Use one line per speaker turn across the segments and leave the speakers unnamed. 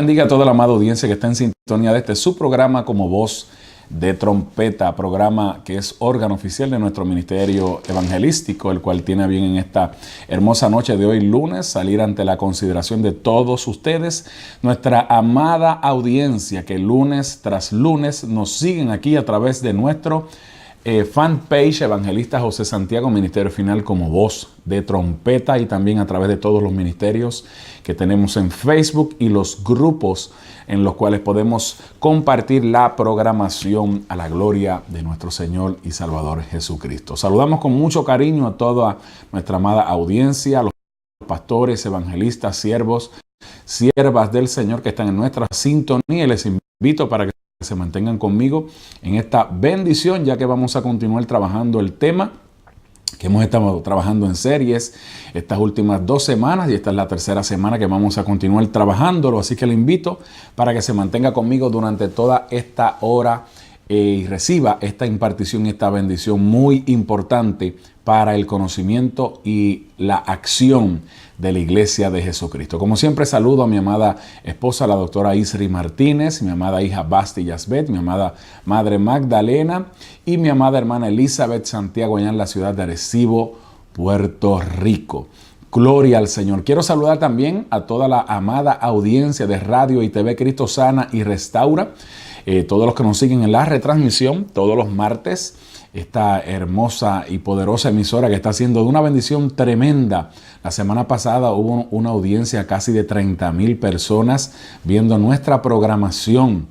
bendiga a toda la amada audiencia que está en sintonía de este su programa como voz de trompeta, programa que es órgano oficial de nuestro ministerio evangelístico, el cual tiene bien en esta hermosa noche de hoy lunes salir ante la consideración de todos ustedes, nuestra amada audiencia que lunes tras lunes nos siguen aquí a través de nuestro fanpage Evangelista José Santiago, Ministerio Final como voz de trompeta, y también a través de todos los ministerios que tenemos en Facebook y los grupos en los cuales podemos compartir la programación a la gloria de nuestro Señor y Salvador Jesucristo. Saludamos con mucho cariño a toda nuestra amada audiencia, a los pastores, evangelistas, siervos, siervas del Señor que están en nuestra sintonía, y les invito para que se mantengan conmigo en esta bendición, ya que vamos a continuar trabajando el tema que hemos estado trabajando en series estas últimas 2 semanas, y esta es la tercera semana que vamos a continuar trabajándolo, así que le invito para que se mantenga conmigo durante toda esta hora y reciba esta impartición, esta bendición muy importante para el conocimiento y la acción de la Iglesia de Jesucristo. Como siempre, saludo a mi amada esposa, la doctora Isri Martínez, mi amada hija Basti Yasbet, mi amada madre Magdalena y mi amada hermana Elizabeth Santiago, allá en la ciudad de Arecibo, Puerto Rico. Gloria al Señor. Quiero saludar también a toda la amada audiencia de Radio y TV Cristo Sana y Restaura, todos los que nos siguen en la retransmisión todos los martes, esta hermosa y poderosa emisora que está haciendo de una bendición tremenda. La semana pasada hubo una audiencia casi de 30,000 personas viendo nuestra programación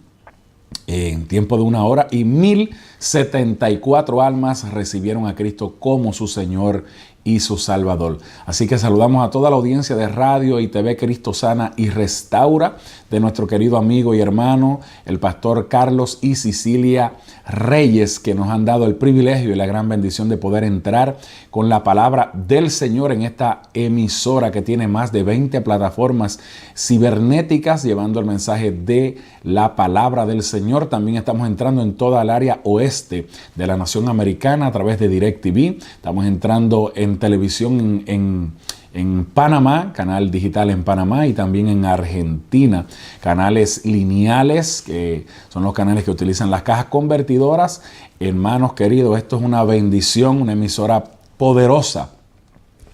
en tiempo de 1 hora, y 1,074 almas recibieron a Cristo como su Señor y su Salvador. Así que saludamos a toda la audiencia de Radio y TV Cristo Sana y Restaura, de nuestro querido amigo y hermano, el pastor Carlos y Cecilia Reyes, que nos han dado el privilegio y la gran bendición de poder entrar con la palabra del Señor en esta emisora que tiene más de 20 plataformas cibernéticas, llevando el mensaje de la palabra del Señor. También estamos entrando en toda el área oeste de la nación americana a través de DirecTV. Estamos entrando en televisión en Panamá, canal digital en Panamá, y también en Argentina, canales lineales, que son los canales que utilizan las cajas convertidoras. Hermanos queridos, esto es una bendición, una emisora poderosa,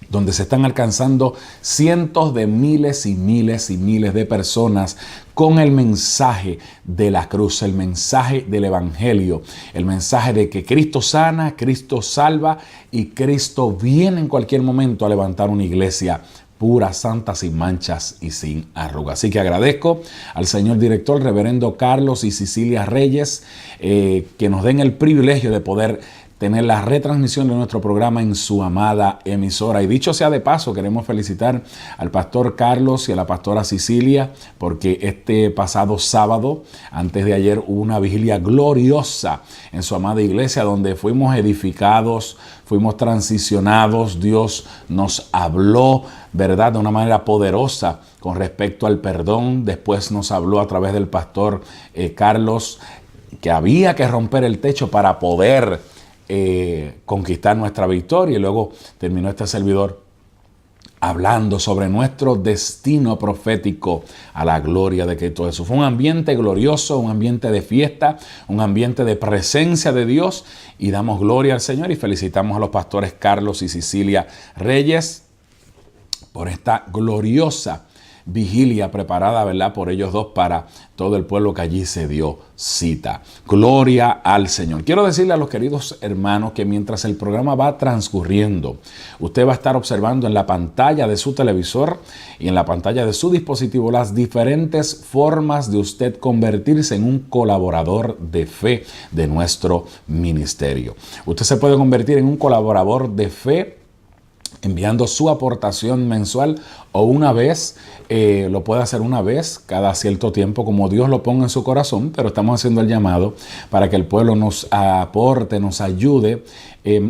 donde se están alcanzando cientos de miles y miles y miles de personas con el mensaje de la cruz, el mensaje del evangelio, el mensaje de que Cristo sana, Cristo salva y Cristo viene en cualquier momento a levantar una iglesia pura, santa, sin manchas y sin arrugas. Así que agradezco al señor director, reverendo Carlos y Cecilia Reyes, que nos den el privilegio de poder tener la retransmisión de nuestro programa en su amada emisora. Y dicho sea de paso, queremos felicitar al pastor Carlos y a la pastora Cecilia, porque este pasado sábado, antes de ayer, hubo una vigilia gloriosa en su amada iglesia, donde fuimos edificados, fuimos transicionados. Dios nos habló, ¿verdad?, de una manera poderosa con respecto al perdón. Después nos habló a través del pastor Carlos que había que romper el techo para poder conquistar nuestra victoria, y luego terminó este servidor hablando sobre nuestro destino profético a la gloria de Cristo Jesús. Fue un ambiente glorioso, un ambiente de fiesta, un ambiente de presencia de Dios, y damos gloria al Señor y felicitamos a los pastores Carlos y Cecilia Reyes por esta gloriosa vigilia preparada, ¿verdad?, por ellos dos para todo el pueblo que allí se dio cita. Gloria al Señor. Quiero decirle a los queridos hermanos que mientras el programa va transcurriendo, usted va a estar observando en la pantalla de su televisor y en la pantalla de su dispositivo las diferentes formas de usted convertirse en un colaborador de fe de nuestro ministerio. Usted se puede convertir en un colaborador de fe enviando su aportación mensual, o una vez, lo puede hacer una vez cada cierto tiempo, como Dios lo ponga en su corazón, pero estamos haciendo el llamado para que el pueblo nos aporte, nos ayude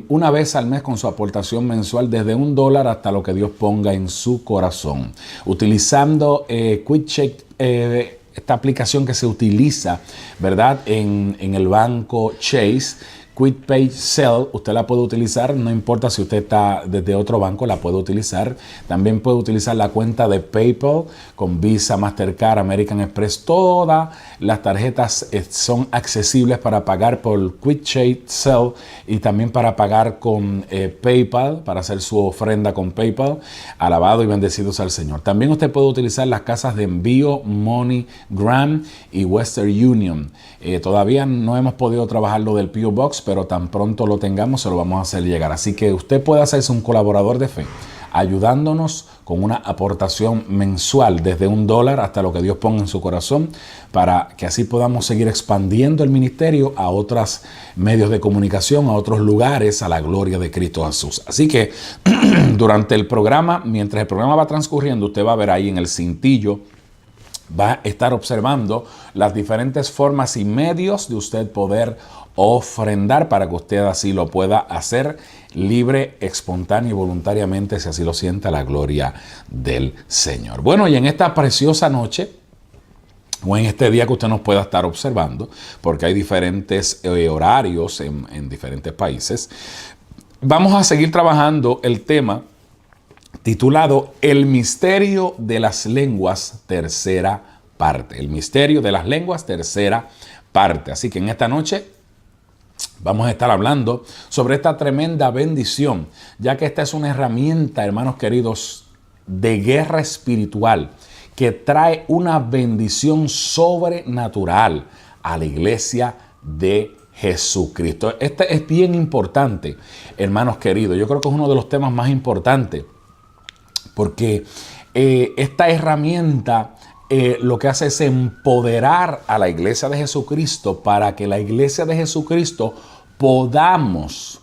una vez al mes con su aportación mensual, desde $1 hasta lo que Dios ponga en su corazón. Utilizando QuickCheck, esta aplicación que se utiliza, ¿verdad?, en el banco Chase, QuickPay Cell, usted la puede utilizar, no importa si usted está desde otro banco, la puede utilizar. También puede utilizar la cuenta de PayPal con Visa, Mastercard, American Express. Todas las tarjetas son accesibles para pagar por QuickPay Cell y también para pagar con PayPal, para hacer su ofrenda con PayPal. Alabado y bendecidos al Señor. También usted puede utilizar las casas de envío MoneyGram y Western Union. Todavía no hemos podido trabajar lo del P.O. Box, pero tan pronto lo tengamos se lo vamos a hacer llegar. Así que usted puede hacerse un colaborador de fe, ayudándonos con una aportación mensual desde $1 hasta lo que Dios ponga en su corazón, para que así podamos seguir expandiendo el ministerio a otros medios de comunicación, a otros lugares, a la gloria de Cristo Jesús. Así que durante el programa, mientras el programa va transcurriendo, usted va a ver ahí en el cintillo, va a estar observando las diferentes formas y medios de usted poder ofrendar, para que usted así lo pueda hacer libre, espontáneo y voluntariamente, si así lo sienta, la gloria del Señor. Bueno, y en esta preciosa noche, o en este día que usted nos pueda estar observando, porque hay diferentes horarios en diferentes países, vamos a seguir trabajando el tema titulado El misterio de las lenguas, tercera parte. El misterio de las lenguas, tercera parte. Así que en esta noche vamos a estar hablando sobre esta tremenda bendición, ya que esta es una herramienta, hermanos queridos, de guerra espiritual que trae una bendición sobrenatural a la iglesia de Jesucristo. Este es bien importante, hermanos queridos. Yo creo que es uno de los temas más importantes, porque esta herramienta lo que hace es empoderar a la iglesia de Jesucristo, para que la iglesia de Jesucristo podamos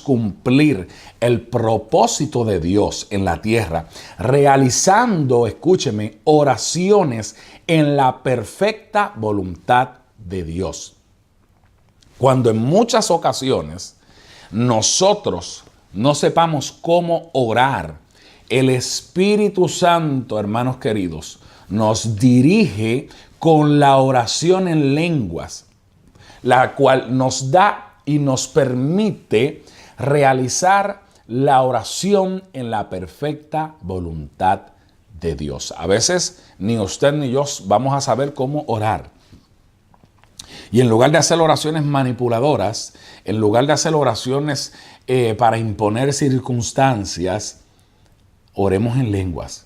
cumplir el propósito de Dios en la tierra, realizando, escúcheme, oraciones en la perfecta voluntad de Dios. Cuando en muchas ocasiones nosotros no sepamos cómo orar, el Espíritu Santo, hermanos queridos, nos dirige con la oración en lenguas, la cual nos da y nos permite realizar la oración en la perfecta voluntad de Dios. A veces ni usted ni yo vamos a saber cómo orar. Y en lugar de hacer oraciones manipuladoras, en lugar de hacer oraciones para imponer circunstancias, oremos en lenguas.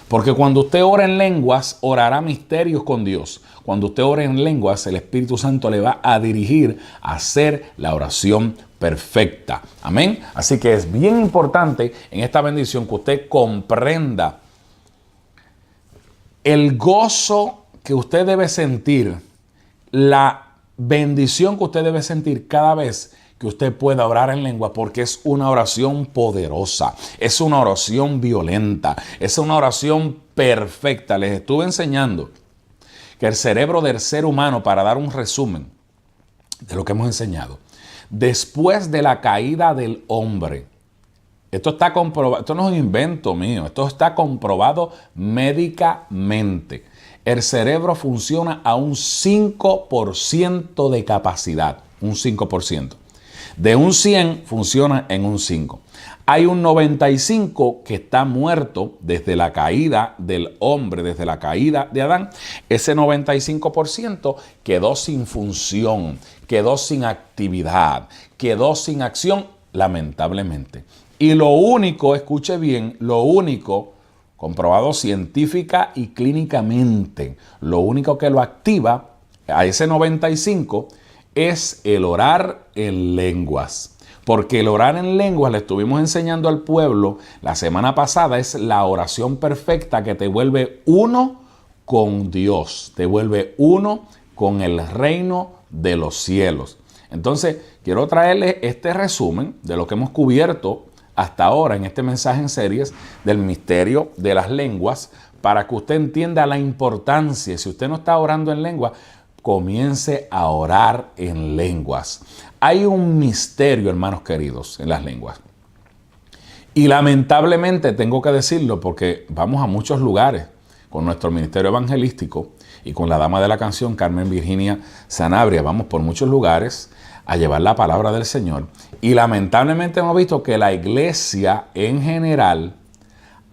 Porque cuando usted ora en lenguas, orará misterios con Dios. Cuando usted ora en lenguas, el Espíritu Santo le va a dirigir a hacer la oración perfecta. Amén. Así que es bien importante en esta bendición que usted comprenda el gozo que usted debe sentir, la bendición que usted debe sentir cada vez que usted pueda orar en lengua, porque es una oración poderosa, es una oración violenta, es una oración perfecta. Les estuve enseñando que el cerebro del ser humano, para dar un resumen de lo que hemos enseñado, después de la caída del hombre, esto está comprobado, esto no es un invento mío, esto está comprobado médicamente. El cerebro funciona a un 5% de capacidad, un 5%. De un 100 funciona en un 5. Hay un 95 que está muerto desde la caída del hombre, desde la caída de Adán. Ese 95% quedó sin función, quedó sin actividad, quedó sin acción, lamentablemente. Y lo único, escuche bien, lo único comprobado científica y clínicamente, lo único que lo activa a ese 95 es el orar en lenguas. Porque el orar en lenguas, le estuvimos enseñando al pueblo la semana pasada, es la oración perfecta que te vuelve uno con Dios, te vuelve uno con el reino de los cielos. Entonces, quiero traerles este resumen de lo que hemos cubierto hasta ahora en este mensaje en series del misterio de las lenguas, para que usted entienda la importancia. Si usted no está orando en lengua, comience a orar en lenguas. Hay un misterio, hermanos queridos, en las lenguas. Y lamentablemente tengo que decirlo, porque vamos a muchos lugares con nuestro ministerio evangelístico y con la dama de la canción, Carmen Virginia Sanabria. Vamos por muchos lugares a llevar la palabra del Señor. Y lamentablemente hemos visto que la iglesia en general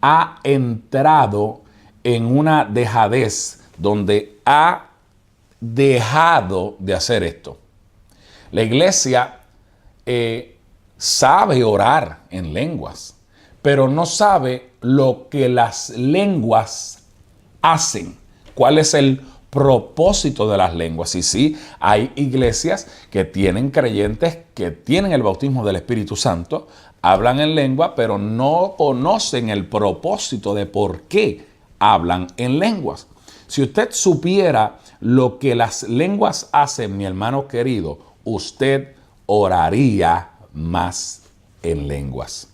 ha entrado en una dejadez donde ha dejado de hacer esto. La iglesia sabe orar en lenguas, pero no sabe lo que las lenguas hacen. ¿Cuál es el propósito de las lenguas? Y sí, hay iglesias que tienen creyentes que tienen el bautismo del Espíritu Santo, hablan en lengua, pero no conocen el propósito de por qué hablan en lenguas. Si usted supiera lo que las lenguas hacen, mi hermano querido, usted oraría más en lenguas.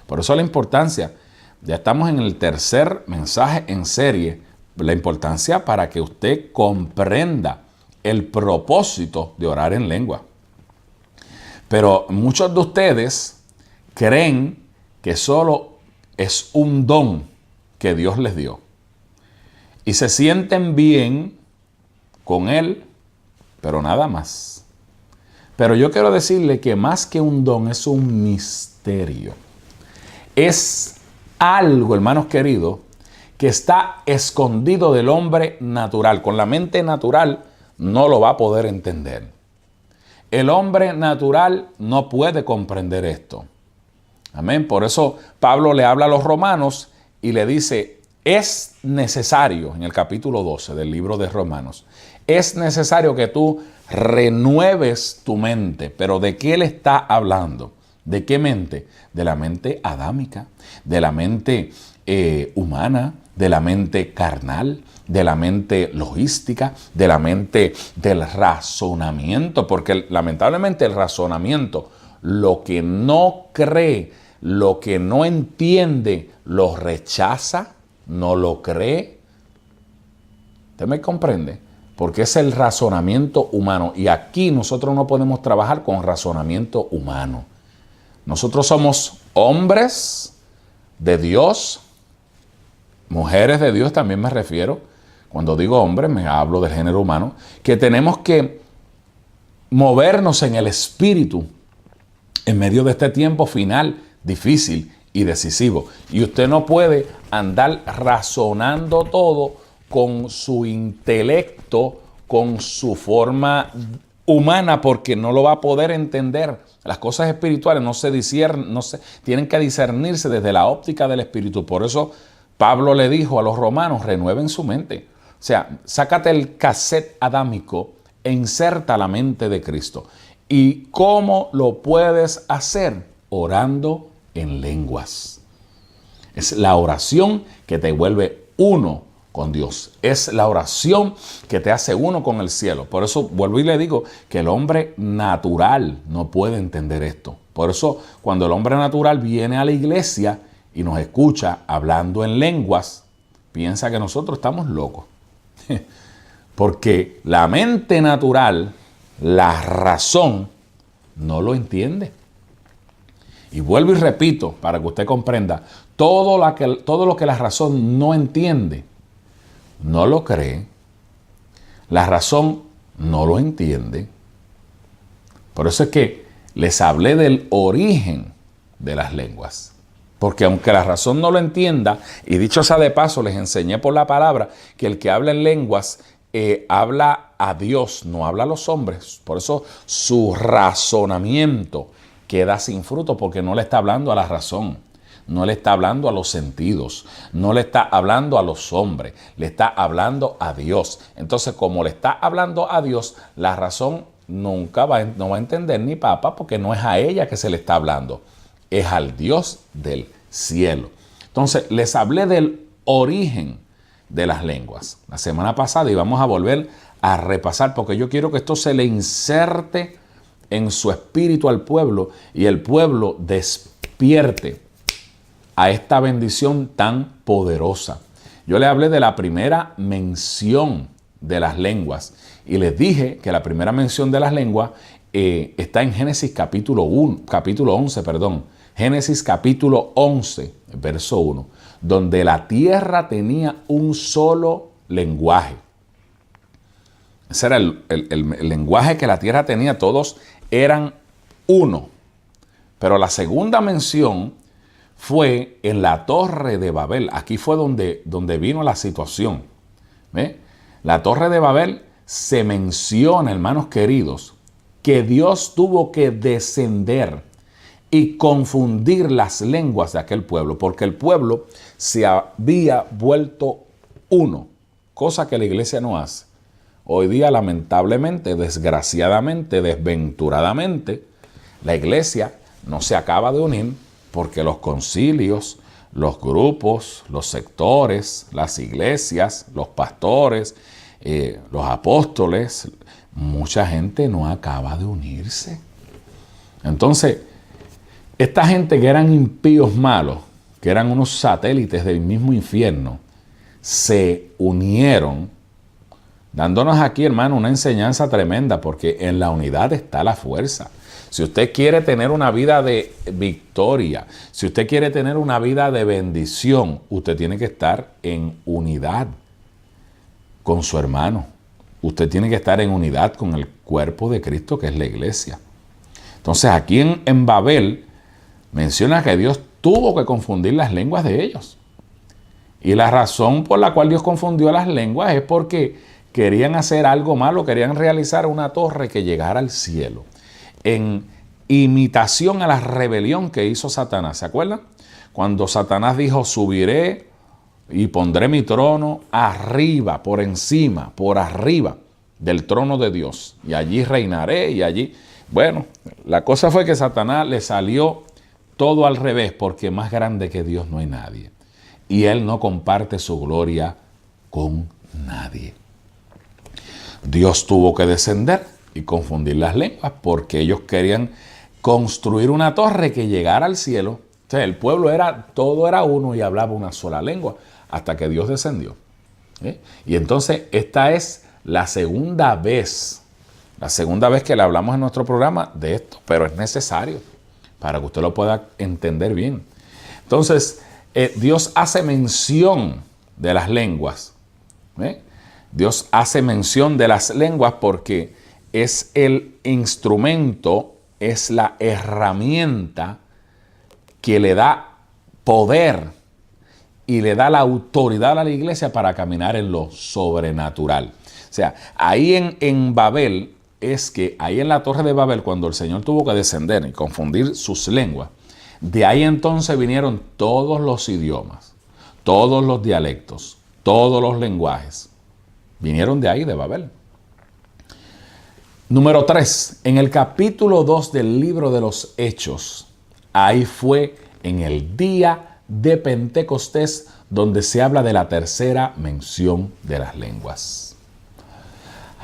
Por eso la importancia, ya estamos en el tercer mensaje en serie, la importancia para que usted comprenda el propósito de orar en lengua. Pero muchos de ustedes creen que solo es un don que Dios les dio. Y se sienten bien con él, pero nada más. Pero yo quiero decirle que más que un don es un misterio. Es algo, hermanos queridos, que está escondido del hombre natural. Con la mente natural no lo va a poder entender. El hombre natural no puede comprender esto. Amén. Por eso Pablo le habla a los romanos y le dice, es necesario, en el capítulo 12 del libro de Romanos, es necesario que tú renueves tu mente. ¿Pero de qué le está hablando? ¿De qué mente? De la mente adámica, de la mente humana, de la mente carnal, de la mente logística, de la mente del razonamiento, porque lamentablemente el razonamiento, lo que no cree, lo que no entiende, lo rechaza, no lo cree. ¿Usted me comprende? Porque es el razonamiento humano. Y aquí nosotros no podemos trabajar con razonamiento humano. Nosotros somos hombres de Dios, mujeres de Dios también me refiero. Cuando digo hombres me hablo del género humano, que tenemos que movernos en el espíritu en medio de este tiempo final difícil y decisivo. Y usted no puede andar razonando todo con su intelecto, con su forma humana, porque no lo va a poder entender. Las cosas espirituales tienen que discernirse desde la óptica del espíritu. Por eso Pablo le dijo a los romanos, renueven su mente. O sea, sácate el cassette adámico e inserta la mente de Cristo. ¿Y cómo lo puedes hacer? Orando en lenguas. Es la oración que te vuelve uno con Dios. Es la oración que te hace uno con el cielo. Por eso vuelvo y le digo que el hombre natural no puede entender esto. Por eso cuando el hombre natural viene a la iglesia y nos escucha hablando en lenguas, piensa que nosotros estamos locos. Porque la mente natural, la razón, no lo entiende. Y vuelvo y repito para que usted comprenda, todo lo que la razón no entiende, no lo cree. La razón no lo entiende. Por eso es que les hablé del origen de las lenguas. Porque aunque la razón no lo entienda, y dicho sea de paso, les enseñé por la palabra que el que habla en lenguas habla a Dios, no habla a los hombres. Por eso su razonamiento queda sin fruto, porque no le está hablando a la razón, no le está hablando a los sentidos, no le está hablando a los hombres, le está hablando a Dios. Entonces, como le está hablando a Dios, la razón no va a entender ni papa, porque no es a ella que se le está hablando, es al Dios del cielo. Entonces, les hablé del origen de las lenguas la semana pasada y vamos a volver a repasar, porque yo quiero que esto se le inserte en su espíritu al pueblo y el pueblo despierte a esta bendición tan poderosa. Yo le hablé de la primera mención de las lenguas y les dije que la primera mención de las lenguas está en Génesis capítulo 11, Génesis capítulo 11, verso 1, donde la tierra tenía un solo lenguaje. Ese era el lenguaje que la tierra tenía. Todos eran uno. Pero la segunda mención fue en la Torre de Babel. Aquí fue donde vino la situación. ¿Ve? La Torre de Babel se menciona, hermanos queridos, que Dios tuvo que descender y confundir las lenguas de aquel pueblo, porque el pueblo se había vuelto uno, cosa que la iglesia no hace. Hoy día, lamentablemente, desgraciadamente, desventuradamente, la iglesia no se acaba de unir porque los concilios, los grupos, los sectores, las iglesias, los pastores, los apóstoles, mucha gente no acaba de unirse. Entonces, esta gente que eran impíos malos, que eran unos satélites del mismo infierno, se unieron, dándonos aquí, hermano, una enseñanza tremenda, porque en la unidad está la fuerza. Si usted quiere tener una vida de victoria, si usted quiere tener una vida de bendición, usted tiene que estar en unidad con su hermano. Usted tiene que estar en unidad con el cuerpo de Cristo, que es la iglesia. Entonces, aquí en Babel menciona que Dios tuvo que confundir las lenguas de ellos. Y la razón por la cual Dios confundió las lenguas es porque querían hacer algo malo, querían realizar una torre que llegara al cielo, en imitación a la rebelión que hizo Satanás. ¿Se acuerdan? Cuando Satanás dijo, subiré y pondré mi trono arriba, por encima, por arriba del trono de Dios. Y allí reinaré y allí... Bueno, la cosa fue que Satanás le salió todo al revés, porque más grande que Dios no hay nadie. Y él no comparte su gloria con nadie. Dios tuvo que descender y confundir las lenguas porque ellos querían construir una torre que llegara al cielo. O sea, el pueblo todo era uno y hablaba una sola lengua hasta que Dios descendió. Y entonces esta es la segunda vez que le hablamos en nuestro programa de esto, pero es necesario para que usted lo pueda entender bien. Entonces, Dios hace mención de las lenguas. Dios hace mención de las lenguas porque es el instrumento, es la herramienta que le da poder y le da la autoridad a la iglesia para caminar en lo sobrenatural. O sea, ahí en Babel, ahí en la Torre de Babel, cuando el Señor tuvo que descender y confundir sus lenguas, de ahí entonces vinieron todos los idiomas, todos los dialectos, todos los lenguajes. Vinieron de ahí, de Babel. Número 3, en el capítulo 2 del libro de los Hechos, ahí fue en el día de Pentecostés donde se habla de la tercera mención de las lenguas.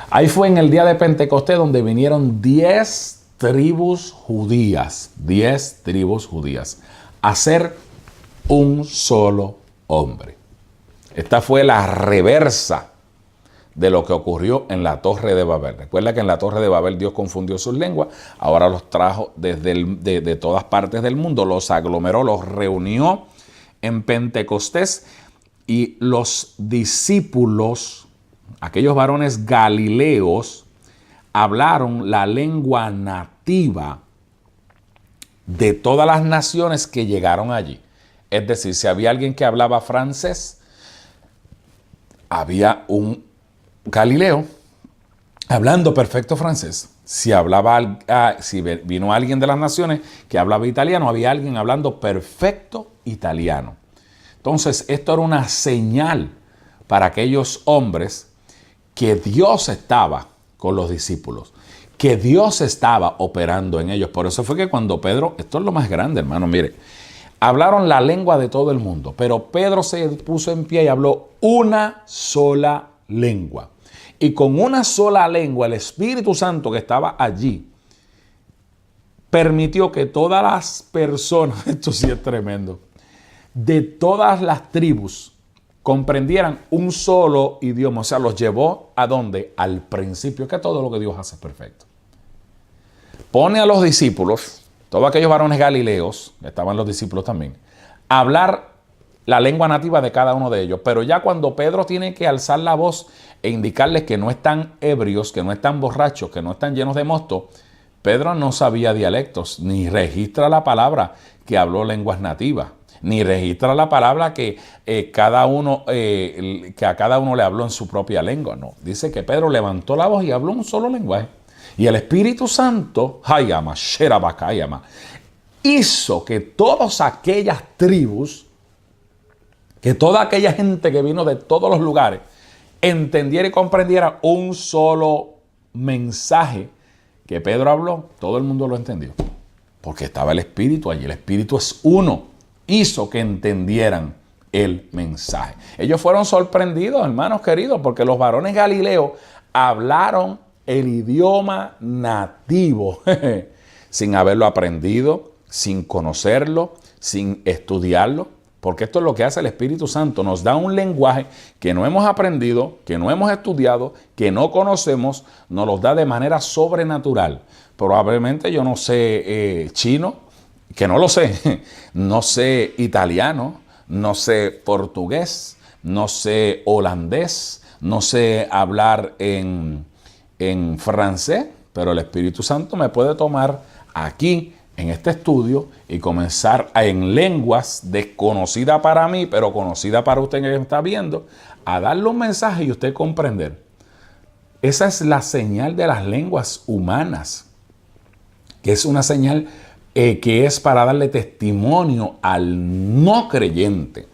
Ahí fue en el día de Pentecostés donde vinieron 10 tribus judías, 10 tribus judías, a ser un solo hombre. Esta fue la reversa de lo que ocurrió en la Torre de Babel. Recuerda que en la Torre de Babel Dios confundió sus lenguas, ahora los trajo de todas partes del mundo, los aglomeró, los reunió en Pentecostés y los discípulos, aquellos varones galileos, hablaron la lengua nativa de todas las naciones que llegaron allí. Es decir, si había alguien que hablaba francés, había un Galileo hablando perfecto francés. Si vino alguien de las naciones que hablaba italiano, había alguien hablando perfecto italiano. Entonces, esto era una señal para aquellos hombres que Dios estaba con los discípulos, que Dios estaba operando en ellos. Por eso fue que cuando Pedro, esto es lo más grande, hermano, mire, hablaron la lengua de todo el mundo, pero Pedro se puso en pie y habló una sola lengua. Y con una sola lengua, el Espíritu Santo que estaba allí permitió que todas las personas, esto sí es tremendo, de todas las tribus comprendieran un solo idioma. O sea, los llevó ¿a dónde? Al principio, que todo lo que Dios hace es perfecto. Pone a los discípulos, todos aquellos varones galileos, estaban los discípulos también, a hablar la lengua nativa de cada uno de ellos. Pero ya cuando Pedro tiene que alzar la voz e indicarles que no están ebrios, que no están borrachos, que no están llenos de mosto, Pedro no sabía dialectos, ni registra la palabra que habló lenguas nativas, ni registra la palabra que, que a cada uno le habló en su propia lengua. No, dice que Pedro levantó la voz y habló un solo lenguaje. Y el Espíritu Santo, Hayama, Sherabakayama, hizo que todas aquellas tribus, que toda aquella gente que vino de todos los lugares, entendiera y comprendiera un solo mensaje que Pedro habló. Todo el mundo lo entendió, porque estaba el Espíritu allí. El Espíritu es uno. Hizo que entendieran el mensaje. Ellos fueron sorprendidos, hermanos queridos, porque los varones galileos hablaron el idioma nativo sin haberlo aprendido, sin conocerlo, sin estudiarlo. Porque esto es lo que hace el Espíritu Santo. Nos da un lenguaje que no hemos aprendido, que no hemos estudiado, que no conocemos, nos los da de manera sobrenatural. Probablemente yo no sé chino, que no lo sé, no sé italiano, no sé portugués, no sé holandés, no sé hablar en francés, pero el Espíritu Santo me puede tomar aquí en este estudio y comenzar en lenguas desconocida para mí, pero conocida para usted que me está viendo, a darle un mensaje y usted comprender. Esa es la señal de las lenguas humanas, que es una señal que es para darle testimonio al no creyente.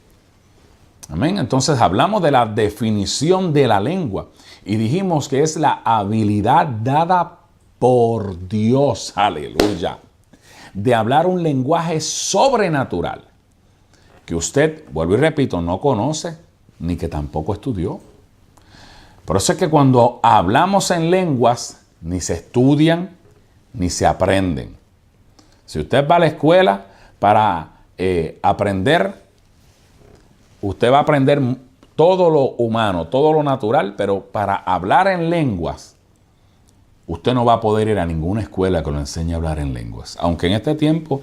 Amén. Entonces hablamos de la definición de la lengua y dijimos que es la habilidad dada por Dios, aleluya, de hablar un lenguaje sobrenatural que usted, vuelvo y repito, no conoce ni que tampoco estudió. Por eso es que cuando hablamos en lenguas, ni se estudian ni se aprenden. Si usted va a la escuela para aprender, usted va a aprender todo lo humano, todo lo natural, pero para hablar en lenguas, usted no va a poder ir a ninguna escuela que lo enseñe a hablar en lenguas. Aunque en este tiempo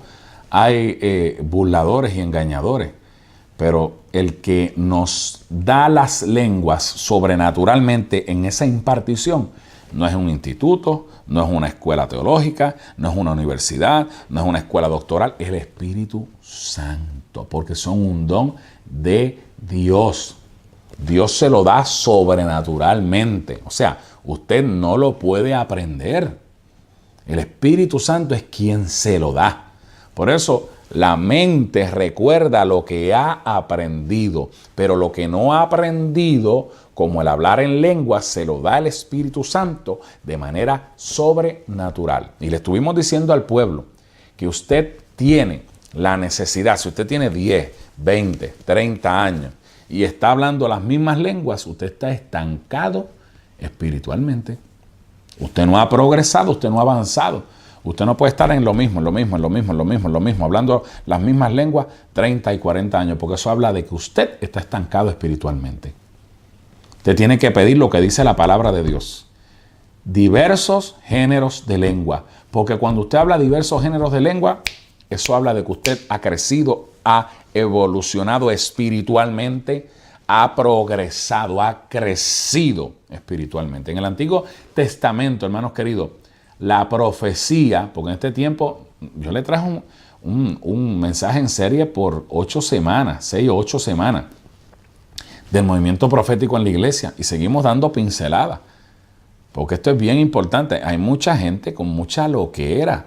hay burladores y engañadores, pero el que nos da las lenguas sobrenaturalmente en esa impartición no es un instituto, no es una escuela teológica, no es una universidad, no es una escuela doctoral, es el Espíritu Santo, porque son un don de Dios. Dios se lo da sobrenaturalmente. O sea, usted no lo puede aprender. El Espíritu Santo es quien se lo da. Por eso la mente recuerda lo que ha aprendido, pero lo que no ha aprendido, como el hablar en lenguas, se lo da el Espíritu Santo de manera sobrenatural. Y le estuvimos diciendo al pueblo que usted tiene la necesidad, si usted tiene 10, 20, 30 años y está hablando las mismas lenguas, usted está estancado espiritualmente. Usted no ha progresado, usted no ha avanzado. Usted no puede estar en lo mismo, hablando las mismas lenguas 30 y 40 años, porque eso habla de que usted está estancado espiritualmente. Usted tiene que pedir lo que dice la palabra de Dios. Diversos géneros de lengua. Porque cuando usted habla diversos géneros de lengua, eso habla de que usted ha crecido, ha evolucionado espiritualmente, ha progresado, ha crecido espiritualmente. En el Antiguo Testamento, hermanos queridos, la profecía, porque en este tiempo yo le traje un mensaje en serie por 8 semanas, 6 o 8 semanas, del movimiento profético en la iglesia, y seguimos dando pinceladas, porque esto es bien importante. Hay mucha gente con mucha loquera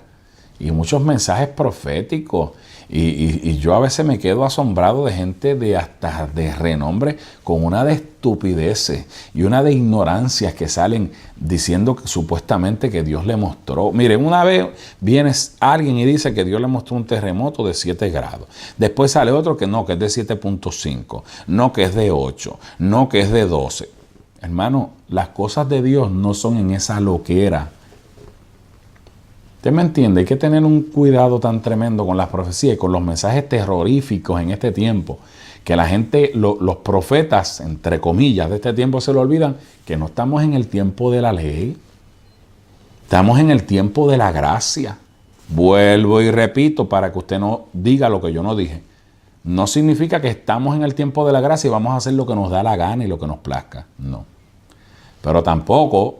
y muchos mensajes proféticos, y yo a veces me quedo asombrado de gente hasta de renombre con una de estupideces y una de ignorancias que salen diciendo que supuestamente que Dios le mostró. Miren, una vez viene alguien y dice que Dios le mostró un terremoto de 7 grados. Después sale otro que es de 7.5, no que es de 8, no que es de 12. Hermano, las cosas de Dios no son en esa loquera. ¿Usted me entiende? Hay que tener un cuidado tan tremendo con las profecías y con los mensajes terroríficos en este tiempo, que la gente, los profetas, entre comillas, de este tiempo se le olvidan que no estamos en el tiempo de la ley. Estamos en el tiempo de la gracia. Vuelvo y repito para que usted no diga lo que yo no dije. no significa que estamos en el tiempo de la gracia y vamos a hacer lo que nos da la gana y lo que nos plazca. No. Pero tampoco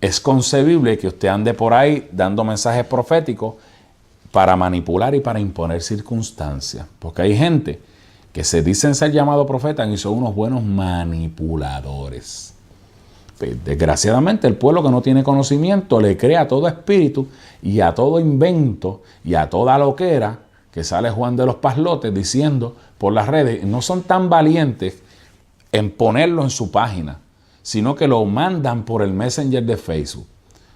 es concebible que usted ande por ahí dando mensajes proféticos para manipular y para imponer circunstancias. Porque hay gente que se dicen ser llamados profetas y son unos buenos manipuladores. Desgraciadamente, el pueblo que no tiene conocimiento le cree a todo espíritu y a todo invento y a toda loquera que sale Juan de los Paslotes diciendo por las redes. No son tan valientes en ponerlo en su página, sino que lo mandan por el Messenger de Facebook.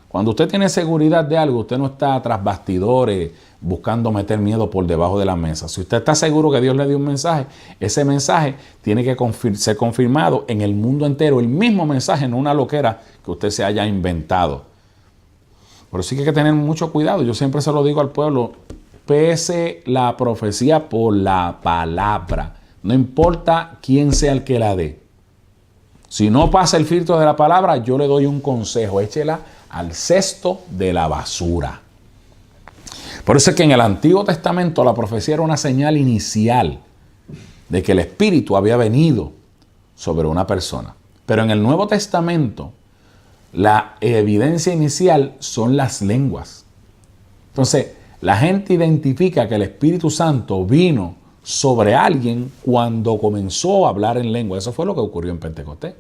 Cuando usted tiene seguridad de algo, usted no está tras bastidores buscando meter miedo por debajo de la mesa. Si usted está seguro que Dios le dio un mensaje, ese mensaje tiene que ser confirmado en el mundo entero. El mismo mensaje, no una loquera que usted se haya inventado. Por eso hay que tener mucho cuidado. Yo siempre se lo digo al pueblo, pese la profecía por la palabra. No importa quién sea el que la dé. Si no pasa el filtro de la palabra, yo le doy un consejo. Échela al cesto de la basura. Por eso es que en el Antiguo Testamento la profecía era una señal inicial de que el Espíritu había venido sobre una persona. Pero en el Nuevo Testamento la evidencia inicial son las lenguas. Entonces, la gente identifica que el Espíritu Santo vino sobre alguien cuando comenzó a hablar en lengua. Eso fue lo que ocurrió en Pentecostés.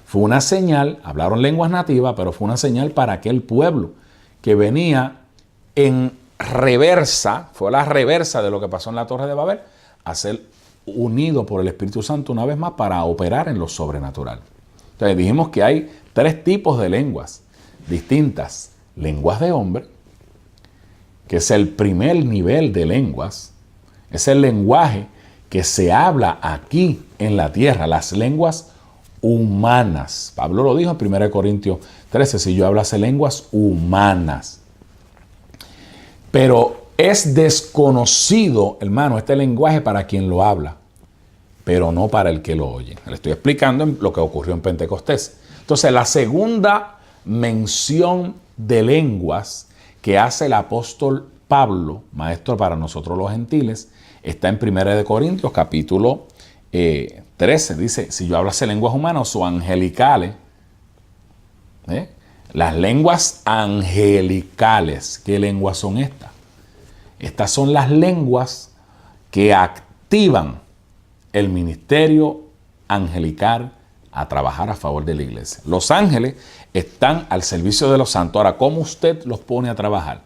Fue una señal, hablaron lenguas nativas, pero fue una señal para aquel pueblo que venía en reversa, fue la reversa de lo que pasó en la Torre de Babel, a ser unido por el Espíritu Santo una vez más para operar en lo sobrenatural. Entonces dijimos que hay 3 tipos de lenguas distintas. Lenguas de hombre, que es el primer nivel de lenguas, es el lenguaje que se habla aquí en la tierra, las lenguas humanas. Pablo lo dijo en 1 Corintios 13, si yo hablase lenguas humanas. Pero es desconocido, hermano, este lenguaje para quien lo habla, pero no para el que lo oye. Le estoy explicando lo que ocurrió en Pentecostés. Entonces, la segunda mención de lenguas que hace el apóstol Pablo, maestro para nosotros los gentiles, está en 1 Corintios capítulo 13. Dice, si yo hablase lenguas humanas o angelicales, las lenguas angelicales, ¿qué lenguas son estas? Estas son las lenguas que activan el ministerio angelical a trabajar a favor de la iglesia. Los ángeles están al servicio de los santos. Ahora, ¿cómo usted los pone a trabajar?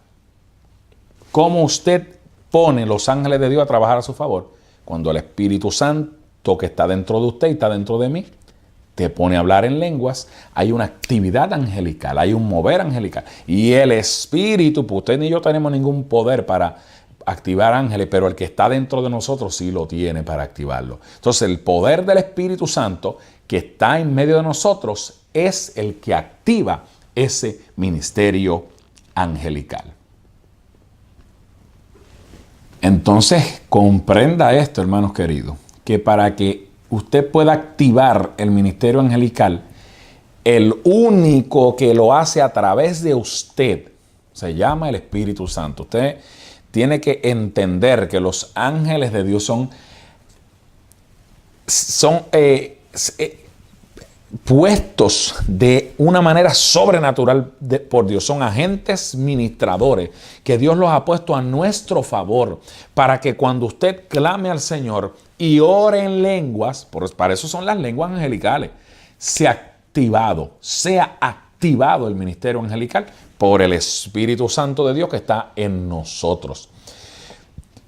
¿Cómo usted pone los ángeles de Dios a trabajar a su favor? Cuando el Espíritu Santo que está dentro de usted y está dentro de mí, te pone a hablar en lenguas, hay una actividad angelical, hay un mover angelical. Y el Espíritu, pues usted ni yo tenemos ningún poder para activar ángeles, pero el que está dentro de nosotros sí lo tiene para activarlo. Entonces el poder del Espíritu Santo que está en medio de nosotros es el que activa ese ministerio angelical. Entonces comprenda esto, hermanos queridos, que para que usted pueda activar el ministerio angelical, el único que lo hace a través de usted se llama el Espíritu Santo. Usted tiene que entender que los ángeles de Dios son puestos de una manera sobrenatural por Dios. Son agentes ministradores que Dios los ha puesto a nuestro favor para que cuando usted clame al Señor y ore en lenguas, para eso son las lenguas angelicales, sea activado el ministerio angelical por el Espíritu Santo de Dios que está en nosotros.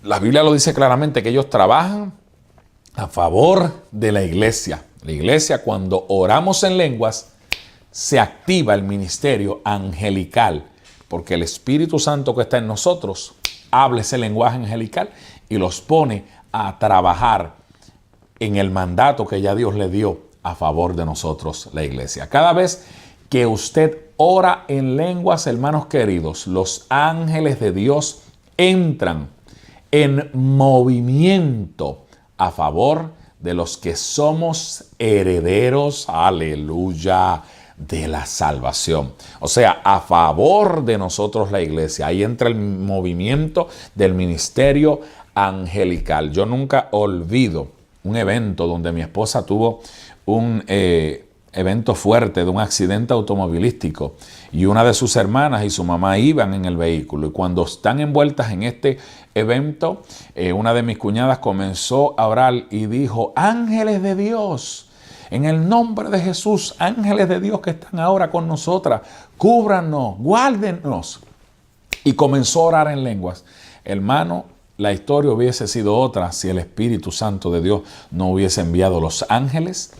La Biblia lo dice claramente que ellos trabajan a favor de la iglesia. La iglesia, cuando oramos en lenguas, se activa el ministerio angelical, porque el Espíritu Santo que está en nosotros habla ese lenguaje angelical y los pone a trabajar en el mandato que ya Dios le dio a favor de nosotros, la iglesia. Cada vez que usted ora en lenguas, hermanos queridos, los ángeles de Dios entran en movimiento a favor de los que somos herederos, aleluya, de la salvación. O sea, a favor de nosotros la iglesia. Ahí entra el movimiento del ministerio angelical. Yo nunca olvido un evento donde mi esposa tuvo un evento fuerte de un accidente automovilístico y una de sus hermanas y su mamá iban en el vehículo, y cuando están envueltas en este evento, una de mis cuñadas comenzó a orar y dijo: ángeles de Dios, en el nombre de Jesús, ángeles de Dios que están ahora con nosotras, cúbranos, guárdenos. Y comenzó a orar en lenguas. Hermano, la historia hubiese sido otra si el Espíritu Santo de Dios no hubiese enviado los ángeles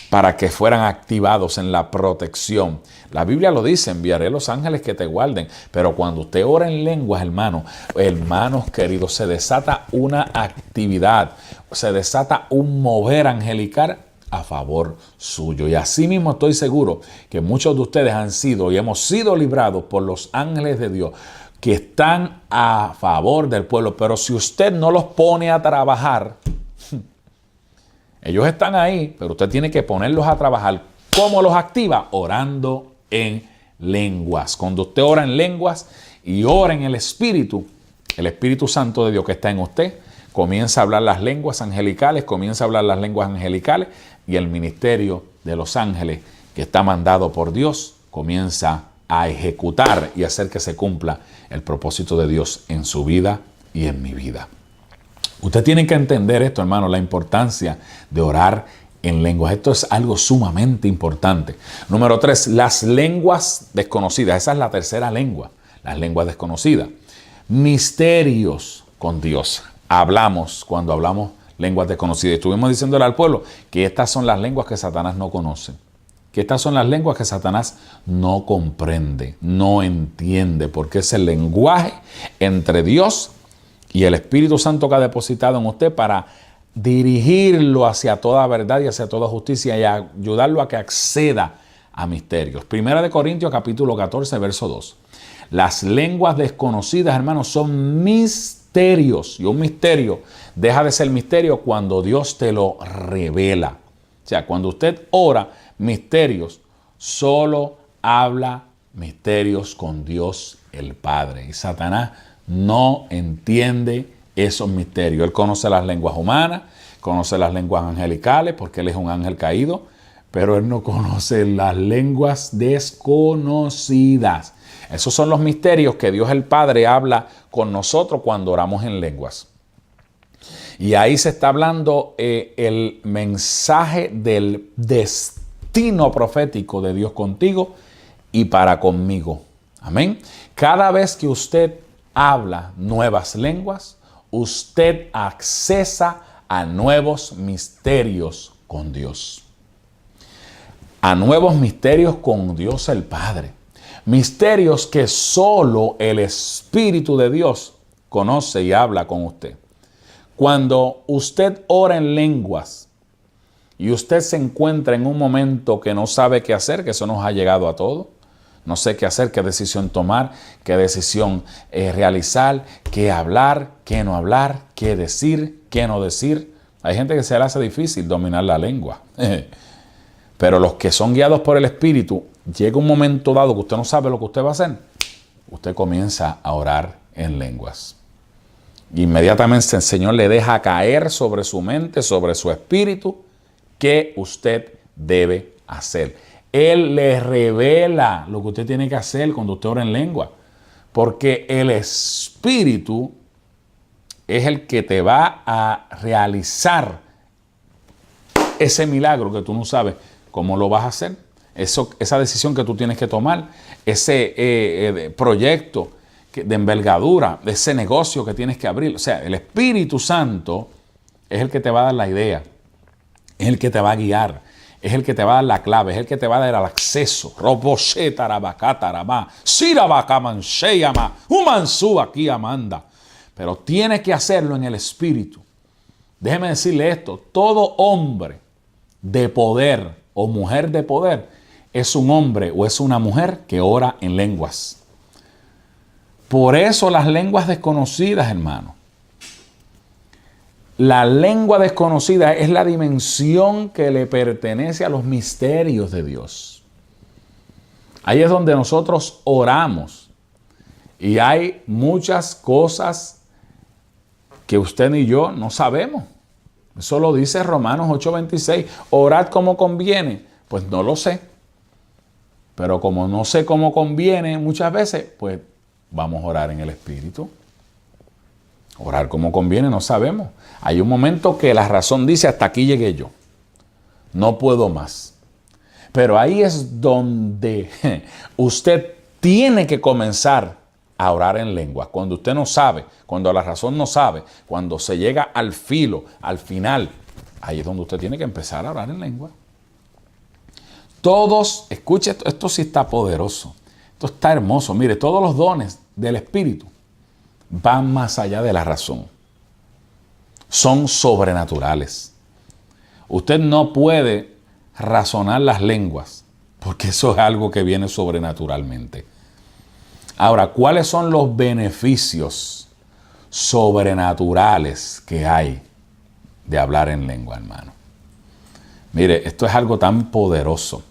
para que fueran activados en la protección. La Biblia lo dice: enviaré los ángeles que te guarden. Pero cuando usted ora en lenguas, hermanos queridos, se desata una actividad, se desata un mover angelical a favor suyo. Y así mismo estoy seguro que muchos de ustedes han sido y hemos sido librados por los ángeles de Dios que están a favor del pueblo. Pero si usted no los pone a trabajar, ellos están ahí, pero usted tiene que ponerlos a trabajar. ¿Cómo los activa? Orando en lenguas. Cuando usted ora en lenguas y ora en el Espíritu Santo de Dios que está en usted comienza a hablar las lenguas angelicales, y el ministerio de los ángeles que está mandado por Dios comienza a ejecutar y hacer que se cumpla el propósito de Dios en su vida y en mi vida. Usted tiene que entender esto, hermano, la importancia de orar en lenguas. Esto es algo sumamente importante. Número 3, las lenguas desconocidas. Esa es la tercera lengua, las lenguas desconocidas. Misterios con Dios. Cuando hablamos lenguas desconocidas. Estuvimos diciéndole al pueblo que estas son las lenguas que Satanás no conoce. Que estas son las lenguas que Satanás no comprende, no entiende, porque es el lenguaje entre Dios y el Espíritu Santo que ha depositado en usted para dirigirlo hacia toda verdad y hacia toda justicia y ayudarlo a que acceda a misterios. Primera de Corintios capítulo 14, verso 2. Las lenguas desconocidas, hermanos, son misterios. Y un misterio deja de ser misterio cuando Dios te lo revela. O sea, cuando usted ora misterios, solo habla misterios con Dios el Padre. Y Satanás no entiende esos misterios. Él conoce las lenguas humanas, conoce las lenguas angelicales porque él es un ángel caído, pero él no conoce las lenguas desconocidas. Esos son los misterios que Dios el Padre habla con nosotros cuando oramos en lenguas. Y ahí se está hablando el mensaje del destino profético de Dios contigo y para conmigo. Amén. Cada vez que usted habla nuevas lenguas, usted accesa a nuevos misterios con Dios. A nuevos misterios con Dios el Padre. Misterios que solo el Espíritu de Dios conoce y habla con usted. Cuando usted ora en lenguas y usted se encuentra en un momento que no sabe qué hacer, que eso nos ha llegado a todos, no sé qué hacer, qué decisión tomar, qué decisión realizar, qué hablar, qué no hablar, qué decir, qué no decir. Hay gente que se le hace difícil dominar la lengua. Pero los que son guiados por el Espíritu, llega un momento dado que usted no sabe lo que usted va a hacer. Usted comienza a orar en lenguas. Inmediatamente el Señor le deja caer sobre su mente, sobre su espíritu, qué usted debe hacer. Él le revela lo que usted tiene que hacer cuando usted ora en lengua. Porque el Espíritu es el que te va a realizar ese milagro que tú no sabes cómo lo vas a hacer. Esa decisión que tú tienes que tomar, ese proyecto de envergadura, de ese negocio que tienes que abrir. O sea, el Espíritu Santo es el que te va a dar la idea, es el que te va a guiar, es el que te va a dar la clave, es el que te va a dar el acceso. Pero tienes que hacerlo en el Espíritu. Déjeme decirle esto, todo hombre de poder o mujer de poder es un hombre o es una mujer que ora en lenguas. Por eso las lenguas desconocidas, hermano. La lengua desconocida es la dimensión que le pertenece a los misterios de Dios. Ahí es donde nosotros oramos. Y hay muchas cosas que usted ni yo no sabemos. Eso lo dice Romanos 8:26. Orad como conviene. Pues no lo sé. Pero como no sé cómo conviene muchas veces, pues vamos a orar en el Espíritu. Orar como conviene, no sabemos. Hay un momento que la razón dice, hasta aquí llegué yo. No puedo más. Pero ahí es donde usted tiene que comenzar a orar en lengua. Cuando usted no sabe, cuando la razón no sabe, cuando se llega al filo, al final, ahí es donde usted tiene que empezar a orar en lengua. Todos, escuche esto sí está poderoso, esto está hermoso. Mire, todos los dones del Espíritu van más allá de la razón. Son sobrenaturales. Usted no puede razonar las lenguas, porque eso es algo que viene sobrenaturalmente. Ahora, ¿cuáles son los beneficios sobrenaturales que hay de hablar en lengua, hermano? Mire, esto es algo tan poderoso.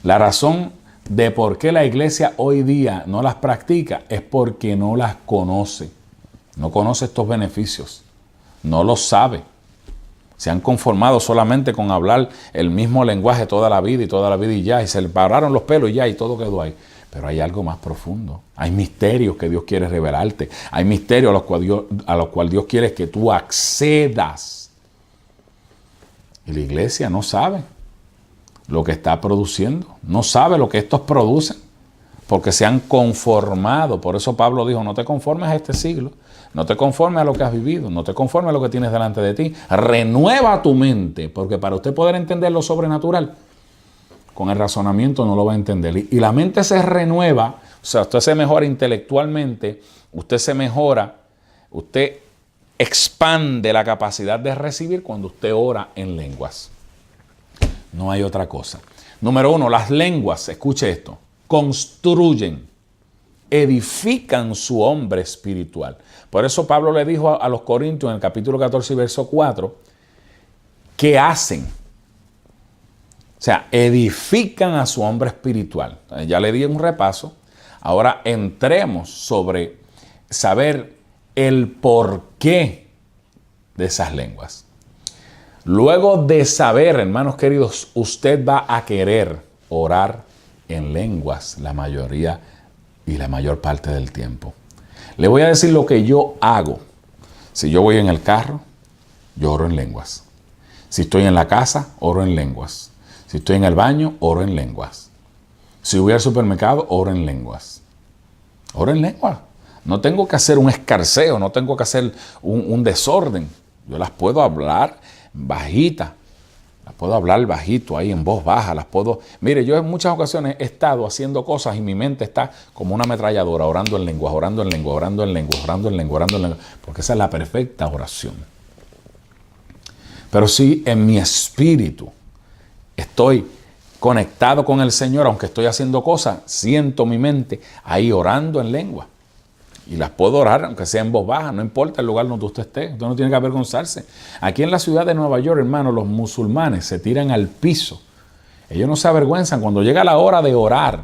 La razón de por qué la iglesia hoy día no las practica es porque no las conoce. No conoce estos beneficios. No los sabe. Se han conformado solamente con hablar el mismo lenguaje toda la vida y ya. Y se le pararon los pelos y ya, y todo quedó ahí. Pero hay algo más profundo. Hay misterios que Dios quiere revelarte. Hay misterios a los cuales Dios quiere que tú accedas. Y la iglesia no sabe lo que está produciendo. No sabe lo que estos producen. Porque se han conformado. Por eso Pablo dijo, no te conformes a este siglo. No te conformes a lo que has vivido. No te conformes a lo que tienes delante de ti. Renueva tu mente. Porque para usted poder entender lo sobrenatural, con el razonamiento no lo va a entender. Y la mente se renueva. O sea, usted se mejora intelectualmente. Usted se mejora. Usted expande la capacidad de recibir cuando usted ora en lenguas. No hay otra cosa. Número 1, las lenguas, escuche esto, construyen, edifican su hombre espiritual. Por eso Pablo le dijo a los Corintios en el capítulo 14 y verso 4, ¿qué hacen? O sea, edifican a su hombre espiritual. Ya le di un repaso. Ahora entremos sobre saber el porqué de esas lenguas. Luego de saber, hermanos queridos, usted va a querer orar en lenguas la mayoría y la mayor parte del tiempo. Le voy a decir lo que yo hago. Si yo voy en el carro, yo oro en lenguas. Si estoy en la casa, oro en lenguas. Si estoy en el baño, oro en lenguas. Si voy al supermercado, oro en lenguas. Oro en lenguas. No tengo que hacer un escarceo, no tengo que hacer un desorden. Yo las puedo hablar bajita, las puedo hablar bajito ahí en voz baja, las puedo... Mire, yo en muchas ocasiones he estado haciendo cosas y mi mente está como una ametralladora, orando en lenguas, orando en lenguas, orando en lenguas, orando en lenguas, orando en lenguas, porque esa es la perfecta oración. Pero si en mi espíritu estoy conectado con el Señor, aunque estoy haciendo cosas, siento mi mente ahí orando en lengua. Y las puedo orar, aunque sea en voz baja, no importa el lugar donde usted esté. Usted no tiene que avergonzarse. Aquí en la ciudad de Nueva York, hermano, los musulmanes se tiran al piso. Ellos no se avergüenzan. Cuando llega la hora de orar,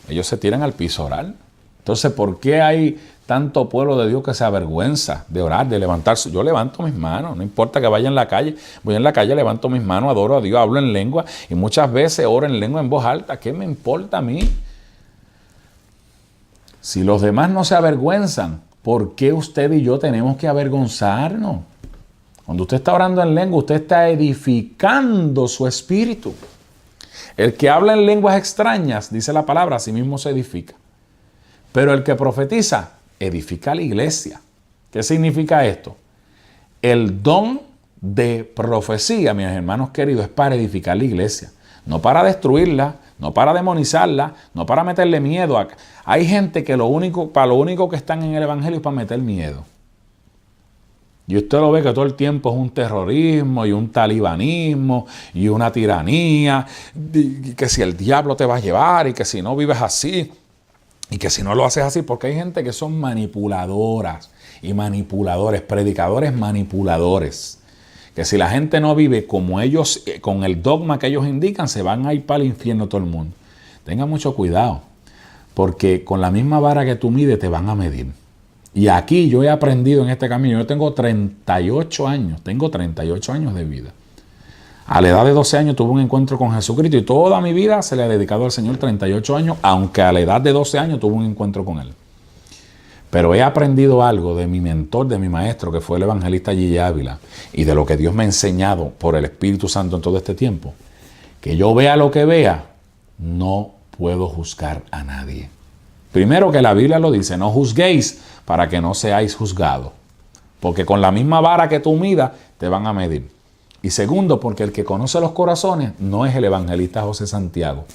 ellos se tiran al piso a orar. Entonces, ¿por qué hay tanto pueblo de Dios que se avergüenza de orar, de levantarse? Yo levanto mis manos, no importa que vaya en la calle. Voy en la calle, levanto mis manos, adoro a Dios, hablo en lengua. Y muchas veces oro en lengua en voz alta. ¿Qué me importa a mí? Si los demás no se avergüenzan, ¿por qué usted y yo tenemos que avergonzarnos? Cuando usted está orando en lengua, usted está edificando su espíritu. El que habla en lenguas extrañas, dice la palabra, a sí mismo se edifica. Pero el que profetiza, edifica a la iglesia. ¿Qué significa esto? El don de profecía, mis hermanos queridos, es para edificar la iglesia. No para destruirla, no para demonizarla, no para meterle miedo. Hay gente que para lo único que están en el evangelio es para meter miedo. Y usted lo ve que todo el tiempo es un terrorismo y un talibanismo y una tiranía, y que si el diablo te va a llevar y que si no vives así y que si no lo haces así, porque hay gente que son manipuladoras y manipuladores, predicadores manipuladores. Que si la gente no vive como ellos, con el dogma que ellos indican, se van a ir para el infierno todo el mundo. Tenga mucho cuidado, porque con la misma vara que tú mides te van a medir. Y aquí yo he aprendido en este camino. Yo tengo 38 años de vida. A la edad de 12 años tuve un encuentro con Jesucristo y toda mi vida se le ha dedicado al Señor 38 años, aunque a la edad de 12 años tuve un encuentro con Él. Pero he aprendido algo de mi mentor, de mi maestro, que fue el evangelista Gigi Ávila, y de lo que Dios me ha enseñado por el Espíritu Santo en todo este tiempo. Que yo vea lo que vea, no puedo juzgar a nadie. Primero, que la Biblia lo dice, no juzguéis para que no seáis juzgados. Porque con la misma vara que tú midas, te van a medir. Y segundo, porque el que conoce los corazones no es el evangelista José Santiago,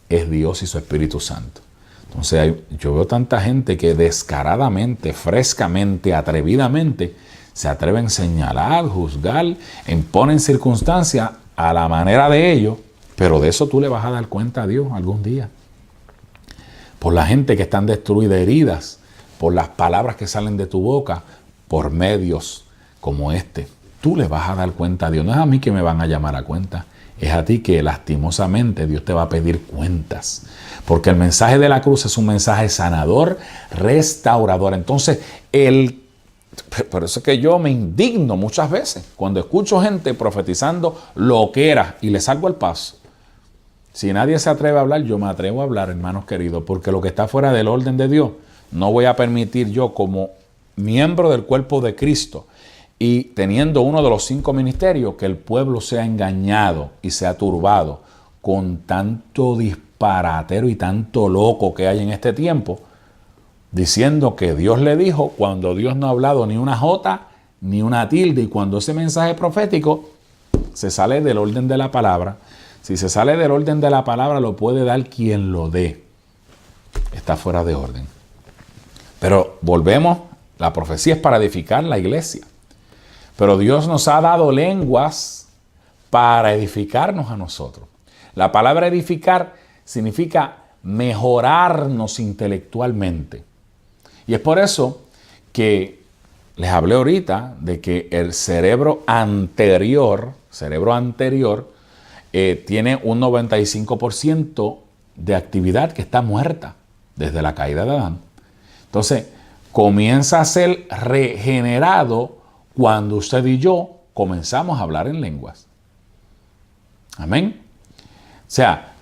es Dios y su Espíritu Santo. Entonces yo veo tanta gente que descaradamente, frescamente, atrevidamente se atreven a señalar, juzgar, imponen circunstancias a la manera de ellos, pero de eso tú le vas a dar cuenta a Dios algún día. Por la gente que están destruidas, heridas, por las palabras que salen de tu boca, por medios como este. Tú le vas a dar cuenta a Dios. No es a mí que me van a llamar a cuenta. Es a ti que lastimosamente Dios te va a pedir cuentas. Porque el mensaje de la cruz es un mensaje sanador, restaurador. Entonces, por eso es que yo me indigno muchas veces cuando escucho gente profetizando loqueras y le salgo al paso. Si nadie se atreve a hablar, yo me atrevo a hablar, hermanos queridos, porque lo que está fuera del orden de Dios, no voy a permitir yo como miembro del cuerpo de Cristo y teniendo uno de los 5 ministerios, que el pueblo sea engañado y sea turbado con tanto disparatero y tanto loco que hay en este tiempo, diciendo que Dios le dijo cuando Dios no ha hablado ni una jota ni una tilde, y cuando ese mensaje profético se sale del orden de la palabra. Si se sale del orden de la palabra, lo puede dar quien lo dé. Está fuera de orden. Pero volvemos, la profecía es para edificar la iglesia. Pero Dios nos ha dado lenguas para edificarnos a nosotros. La palabra edificar significa mejorarnos intelectualmente. Y es por eso que les hablé ahorita de que el cerebro anterior tiene un 95% de actividad que está muerta desde la caída de Adán. Entonces, comienza a ser regenerado cuando usted y yo comenzamos a hablar en lenguas. Amén. O sea,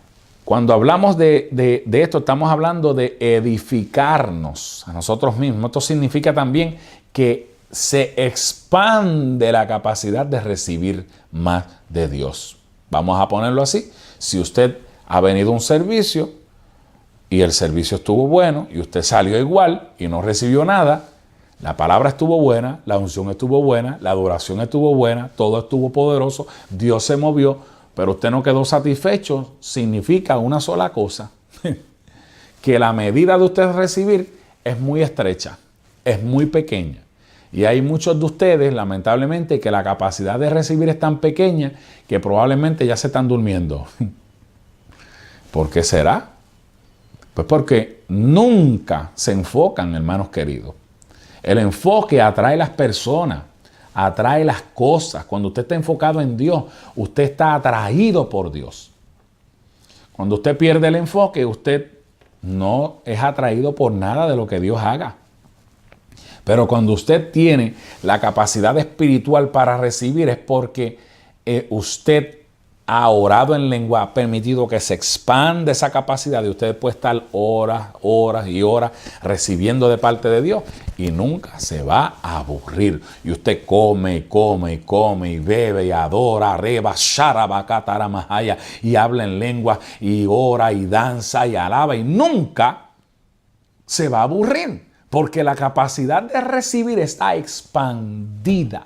cuando hablamos de esto, estamos hablando de edificarnos a nosotros mismos. Esto significa también que se expande la capacidad de recibir más de Dios. Vamos a ponerlo así. Si usted ha venido a un servicio y el servicio estuvo bueno y usted salió igual y no recibió nada, la palabra estuvo buena, la unción estuvo buena, la adoración estuvo buena, todo estuvo poderoso, Dios se movió, pero usted no quedó satisfecho, significa una sola cosa, que la medida de usted recibir es muy estrecha, es muy pequeña. Y hay muchos de ustedes, lamentablemente, que la capacidad de recibir es tan pequeña que probablemente ya se están durmiendo. ¿Por qué será? Pues porque nunca se enfocan, hermanos queridos. El enfoque atrae las personas, atrae las cosas. Cuando usted está enfocado en Dios, usted está atraído por Dios. Cuando usted pierde el enfoque, usted no es atraído por nada de lo que Dios haga. Pero cuando usted tiene la capacidad espiritual para recibir, es porque usted ha orado en lengua, ha permitido que se expanda esa capacidad y usted puede estar horas y horas recibiendo de parte de Dios y nunca se va a aburrir. Y usted come y bebe y adora, reba, sharabakatarahaya, y habla en lengua y ora y danza y alaba y nunca se va a aburrir. Porque la capacidad de recibir está expandida.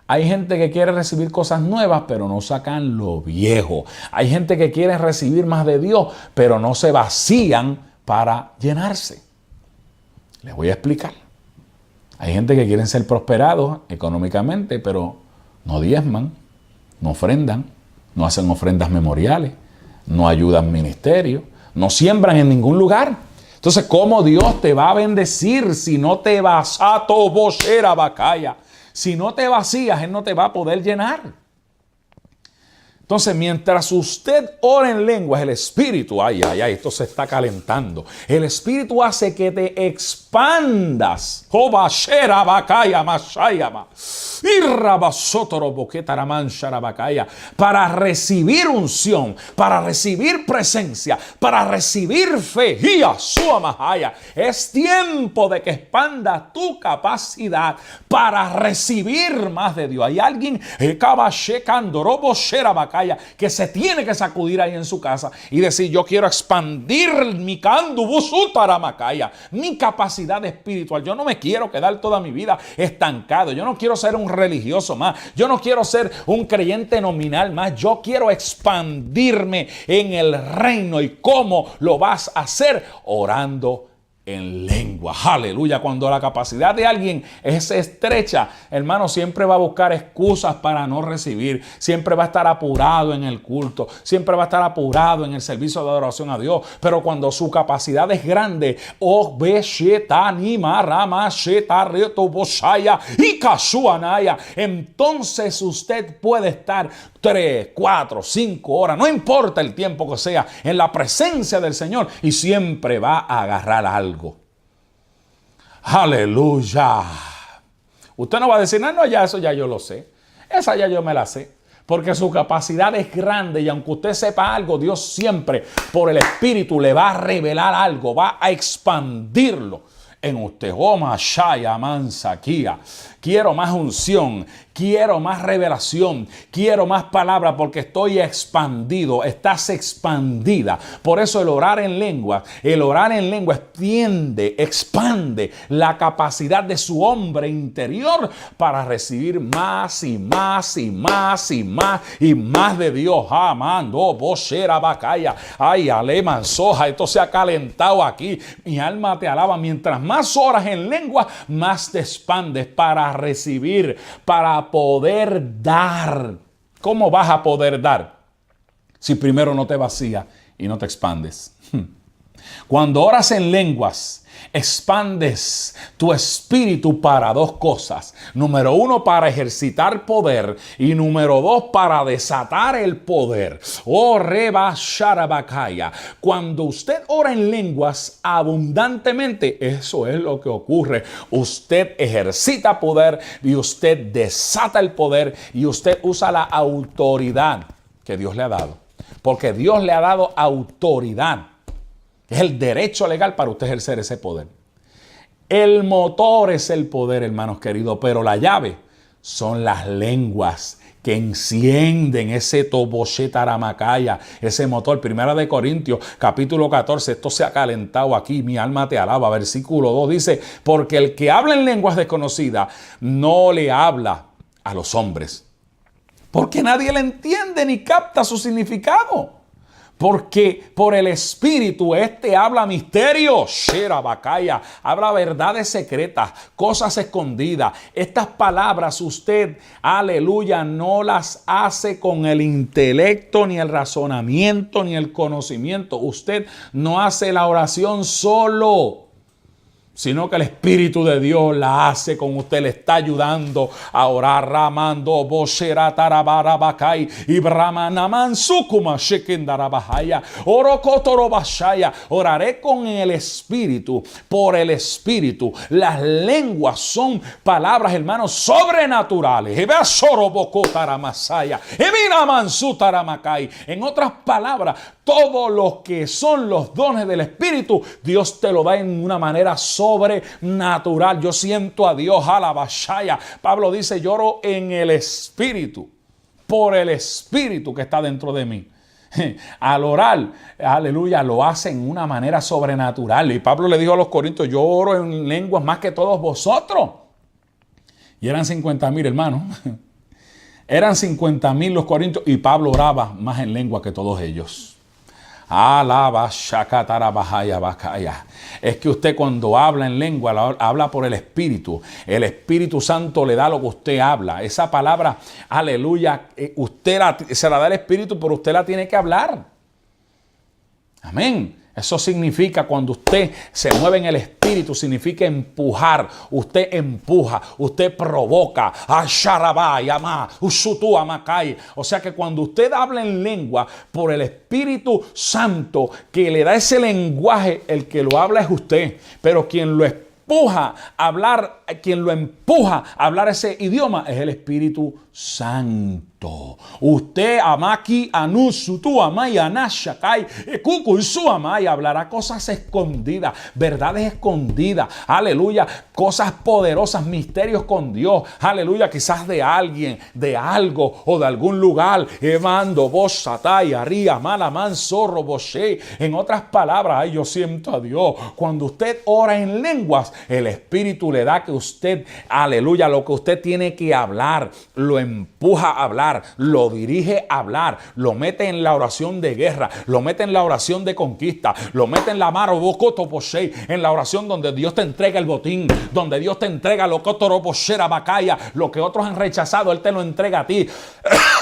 Hay gente que quiere recibir cosas nuevas, pero no sacan lo viejo. Hay gente que quiere recibir más de Dios, pero no se vacían para llenarse. Les voy a explicar. Hay gente que quieren ser prosperados económicamente, pero no diezman, no ofrendan, no hacen ofrendas memoriales, no ayudan ministerios, no siembran en ningún lugar. Entonces, ¿cómo Dios te va a bendecir si no te vas a tobosera bacaya? Si no te vacías, Él no te va a poder llenar. Entonces, mientras usted ora en lenguas, el Espíritu, ay, esto se está calentando. El Espíritu hace que te expandas. Para recibir unción, para recibir presencia, para recibir fe. Es tiempo de que expanda tu capacidad para recibir más de Dios. Hay alguien que se tiene que sacudir ahí en su casa y decir: yo quiero expandir mi capacidad espiritual. Yo no me quiero quedar toda mi vida estancado. Yo no quiero ser un religioso más. Yo no quiero ser un creyente nominal más. Yo quiero expandirme en el reino. ¿Y cómo lo vas a hacer? Orando en lengua. Aleluya. Cuando la capacidad de alguien es estrecha, hermano, siempre va a buscar excusas para no recibir. Siempre va a estar apurado en el culto. Siempre va a estar apurado en el servicio de adoración a Dios. Pero cuando su capacidad es grande, entonces usted puede estar 3, 4, 5 horas, no importa el tiempo que sea, en la presencia del Señor, y siempre va a agarrar algo. Aleluya. Usted no va a decir: no, ya eso ya yo lo sé. Esa ya yo me la sé. Porque su capacidad es grande, y aunque usted sepa algo, Dios siempre por el Espíritu le va a revelar algo, va a expandirlo en usted. Oh, Mashaya Mansakia. Quiero más unción, quiero más revelación, quiero más palabra, porque estoy expandido, estás expandida. Por eso el orar en lengua expande la capacidad de su hombre interior para recibir más y más y más y más y más de Dios. Amando, boshera bacaya, ay, aleman soja, esto se ha calentado aquí. Mi alma te alaba. Mientras más oras en lengua, más te expandes para recibir, para poder dar. ¿Cómo vas a poder dar si primero no te vacías y no te expandes? Cuando oras en lenguas, expandes tu espíritu para dos cosas. Número 1, para ejercitar poder, y número 2, para desatar el poder. Oh, reba sharabakaya. Cuando usted ora en lenguas abundantemente, eso es lo que ocurre. Usted ejercita poder y usted desata el poder, y usted usa la autoridad que Dios le ha dado. Porque Dios le ha dado autoridad. Es el derecho legal para usted ejercer ese poder. El motor es el poder, hermanos queridos, pero la llave son las lenguas que encienden ese toboshetaramacaya, ese motor. Primera de Corintios, capítulo 14, esto se ha calentado aquí, mi alma te alaba. Versículo 2 dice: porque el que habla en lenguas desconocidas no le habla a los hombres, porque nadie le entiende ni capta su significado. Porque por el Espíritu habla misterios, habla verdades secretas, cosas escondidas. Estas palabras usted, aleluya, no las hace con el intelecto, ni el razonamiento, ni el conocimiento. Usted no hace la oración solo, sino que el Espíritu de Dios la hace con usted, le está ayudando a orar. Ramando boshera tarabarabakai y brahmanaman sukuma shekendarabahaya orokotorobashaya. Oraré con el Espíritu, por el Espíritu. Las lenguas son palabras, hermanos, sobrenaturales. En otras palabras, todo lo que son los dones del Espíritu, Dios te lo da en una manera sobrenatural. Yo siento a Dios, alabashaya. Pablo dice: lloro en el Espíritu, por el Espíritu que está dentro de mí. Al orar, aleluya, lo hace en una manera sobrenatural. Y Pablo le dijo a los corintios: yo oro en lenguas más que todos vosotros. Y eran 50,000 hermanos. Eran 50,000 los corintios, y Pablo oraba más en lengua que todos ellos. Es que usted, cuando habla en lengua, habla por el Espíritu. El Espíritu Santo le da lo que usted habla. Esa palabra, aleluya, usted se la da el Espíritu, pero usted la tiene que hablar. Amén. Eso significa cuando usted se mueve en el espíritu, significa empujar. Usted empuja, usted provoca. O sea que cuando usted habla en lengua por el Espíritu Santo que le da ese lenguaje, el que lo habla es usted. Pero quien lo empuja a hablar, quien lo empuja a hablar ese idioma es el Espíritu Santo. Usted amaki anusu tu amai anashakai kukuisu amai hablará cosas escondidas, verdades escondidas, aleluya, cosas poderosas, misterios con Dios, aleluya, quizás de alguien, de algo o de algún lugar. Emando vos satai aria malaman zorro boshe. En otras palabras, ay, yo siento a Dios. Cuando usted ora en lenguas, el Espíritu le da que usted, aleluya, lo que usted tiene que hablar, lo empuja a hablar, lo dirige a hablar, lo mete en la oración de guerra, lo mete en la oración de conquista, lo mete en la maro bocoto posei, en la oración donde Dios te entrega el botín, donde Dios te entrega lo que otros han rechazado, Él te lo entrega a ti.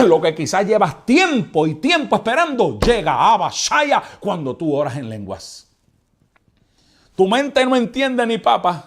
Lo que quizás llevas tiempo y tiempo esperando, llega a Abashaya cuando tú oras en lenguas. Tu mente no entiende ni papa,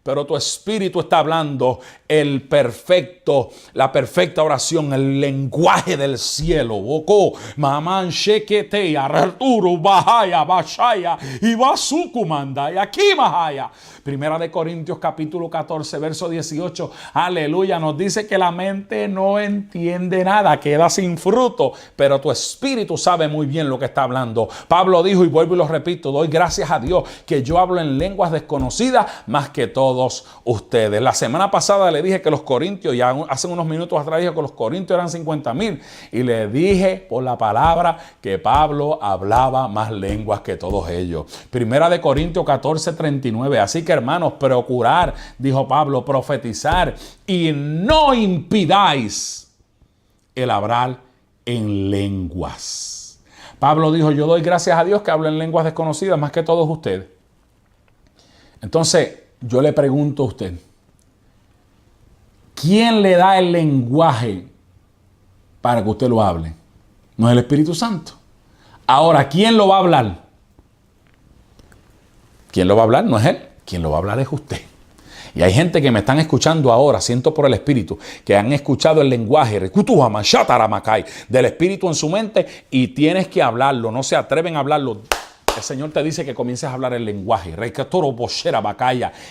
pero tu espíritu está hablando la perfecta oración, el lenguaje del cielo. Boko, mamán, shekete, arturo, bahaya, bashaya, y basukumanda, y aquí bahaya. Primera de Corintios capítulo 14, verso 18. Aleluya, nos dice que la mente no entiende nada, queda sin fruto, pero tu espíritu sabe muy bien lo que está hablando. Pablo dijo, y vuelvo y lo repito, doy gracias a Dios que yo hablo en lenguas desconocidas más que todos ustedes. La semana pasada le dije que los corintios, ya hace unos minutos atrás dije que los corintios eran 50,000 y le dije por la palabra que Pablo hablaba más lenguas que todos ellos. Primera de Corintios 14, 39. Así que hermanos, procurar, dijo Pablo, profetizar y no impidáis el hablar en lenguas. Pablo dijo, yo doy gracias a Dios que hablo en lenguas desconocidas más que todos ustedes. Entonces, yo le pregunto a usted, ¿quién le da el lenguaje para que usted lo hable? No es el Espíritu Santo. Ahora, ¿quién lo va a hablar? ¿Quién lo va a hablar? No es Él. Quien lo va a hablar es usted. Y hay gente que me están escuchando ahora, siento por el Espíritu, que han escuchado el lenguaje del Espíritu en su mente y tienes que hablarlo. No se atreven a hablarlo. El Señor te dice que comiences a hablar el lenguaje,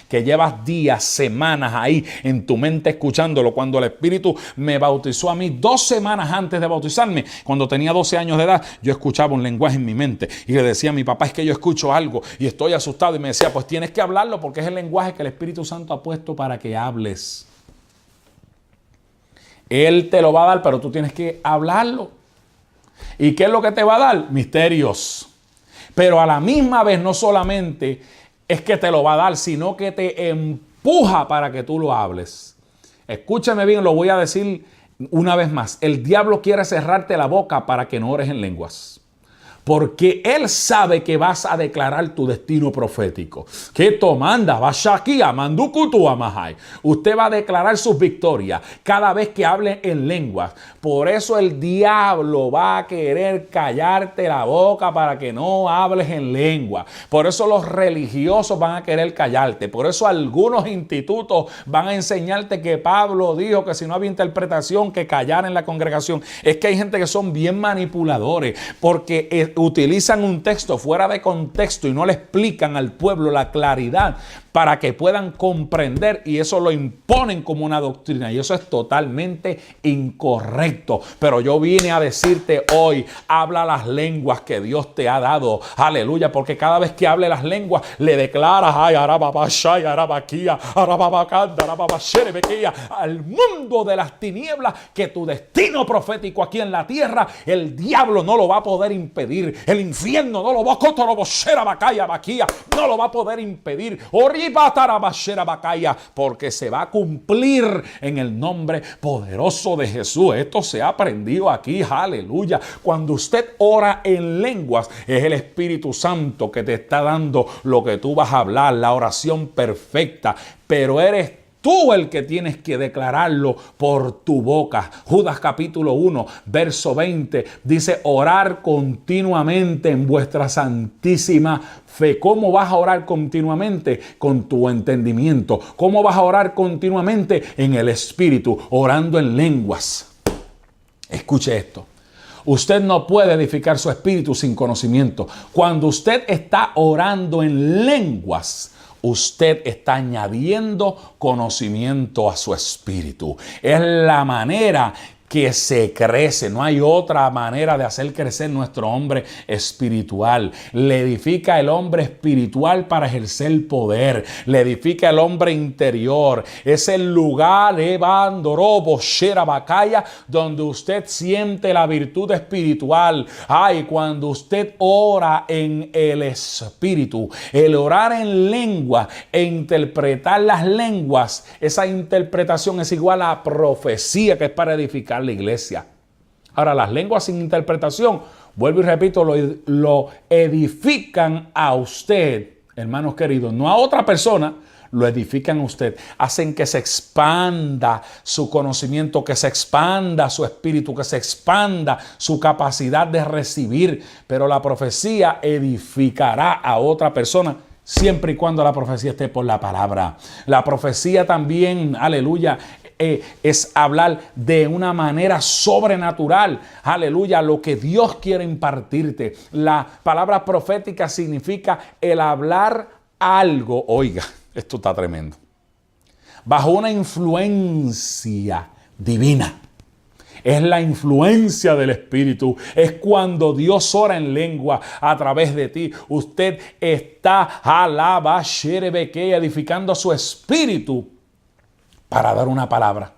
que llevas días, semanas ahí en tu mente escuchándolo. Cuando el Espíritu me bautizó a mí 2 semanas antes de bautizarme, cuando tenía 12 años de edad, yo escuchaba un lenguaje en mi mente y le decía a mi papá, es que yo escucho algo y estoy asustado, y me decía, pues tienes que hablarlo porque es el lenguaje que el Espíritu Santo ha puesto para que hables. Él te lo va a dar, pero tú tienes que hablarlo. ¿Y qué es lo que te va a dar? Misterios. Pero a la misma vez no solamente es que te lo va a dar, sino que te empuja para que tú lo hables. Escúchame bien, lo voy a decir una vez más. El diablo quiere cerrarte la boca para que no ores en lenguas. Porque él sabe que vas a declarar tu destino profético. Que tomanda, vashakia, mandukutu amahai. Usted va a declarar sus victorias cada vez que hable en lenguas. Por eso el diablo va a querer callarte la boca para que no hables en lengua. Por eso los religiosos van a querer callarte. Por eso algunos institutos van a enseñarte que Pablo dijo que si no había interpretación, que callar en la congregación. Es que hay gente que son bien manipuladores porque utilizan un texto fuera de contexto y no le explican al pueblo la claridad para que puedan comprender, y eso lo imponen como una doctrina, y eso es totalmente incorrecto. Pero yo vine a decirte hoy, habla las lenguas que Dios te ha dado, aleluya, porque cada vez que hable las lenguas le declaras al mundo de las tinieblas que tu destino profético aquí en la tierra, el diablo no lo va a poder impedir, el infierno no lo va a no lo va a poder impedir, porque se va a cumplir en el nombre poderoso de Jesús. Esto se ha aprendido aquí, aleluya. Cuando usted ora en lenguas, es el Espíritu Santo que te está dando lo que tú vas a hablar, la oración perfecta, pero eres tú el que tienes que declararlo por tu boca. Judas capítulo 1, verso 20 dice: orar continuamente en vuestra santísima fe. ¿Cómo vas a orar continuamente? Con tu entendimiento. ¿Cómo vas a orar continuamente? En el Espíritu, orando en lenguas. Escuche esto. Usted no puede edificar su espíritu sin conocimiento. Cuando usted está orando en lenguas, usted está añadiendo conocimiento a su espíritu. Es la manera que se crece. No hay otra manera de hacer crecer nuestro hombre espiritual. Le edifica el hombre espiritual para ejercer poder. Le edifica el hombre interior. Es el lugar, Evandorobo, Sherabakaya, donde usted siente la virtud espiritual. Ay, cuando usted ora en el espíritu, el orar en lengua e interpretar las lenguas, esa interpretación es igual a profecía, que es para edificar la iglesia. Ahora, las lenguas sin interpretación, vuelvo y repito, lo edifican a usted, hermanos queridos, no a otra persona, lo edifican a usted. Hacen que se expanda su conocimiento, que se expanda su espíritu, que se expanda su capacidad de recibir. Pero la profecía edificará a otra persona siempre y cuando la profecía esté por la palabra. La profecía también, aleluya, es hablar de una manera sobrenatural, aleluya, lo que Dios quiere impartirte. La palabra profética significa el hablar algo, oiga, esto está tremendo, bajo una influencia divina. Es la influencia del Espíritu. Es cuando Dios ora en lengua a través de ti. Usted está edificando su espíritu para dar una palabra.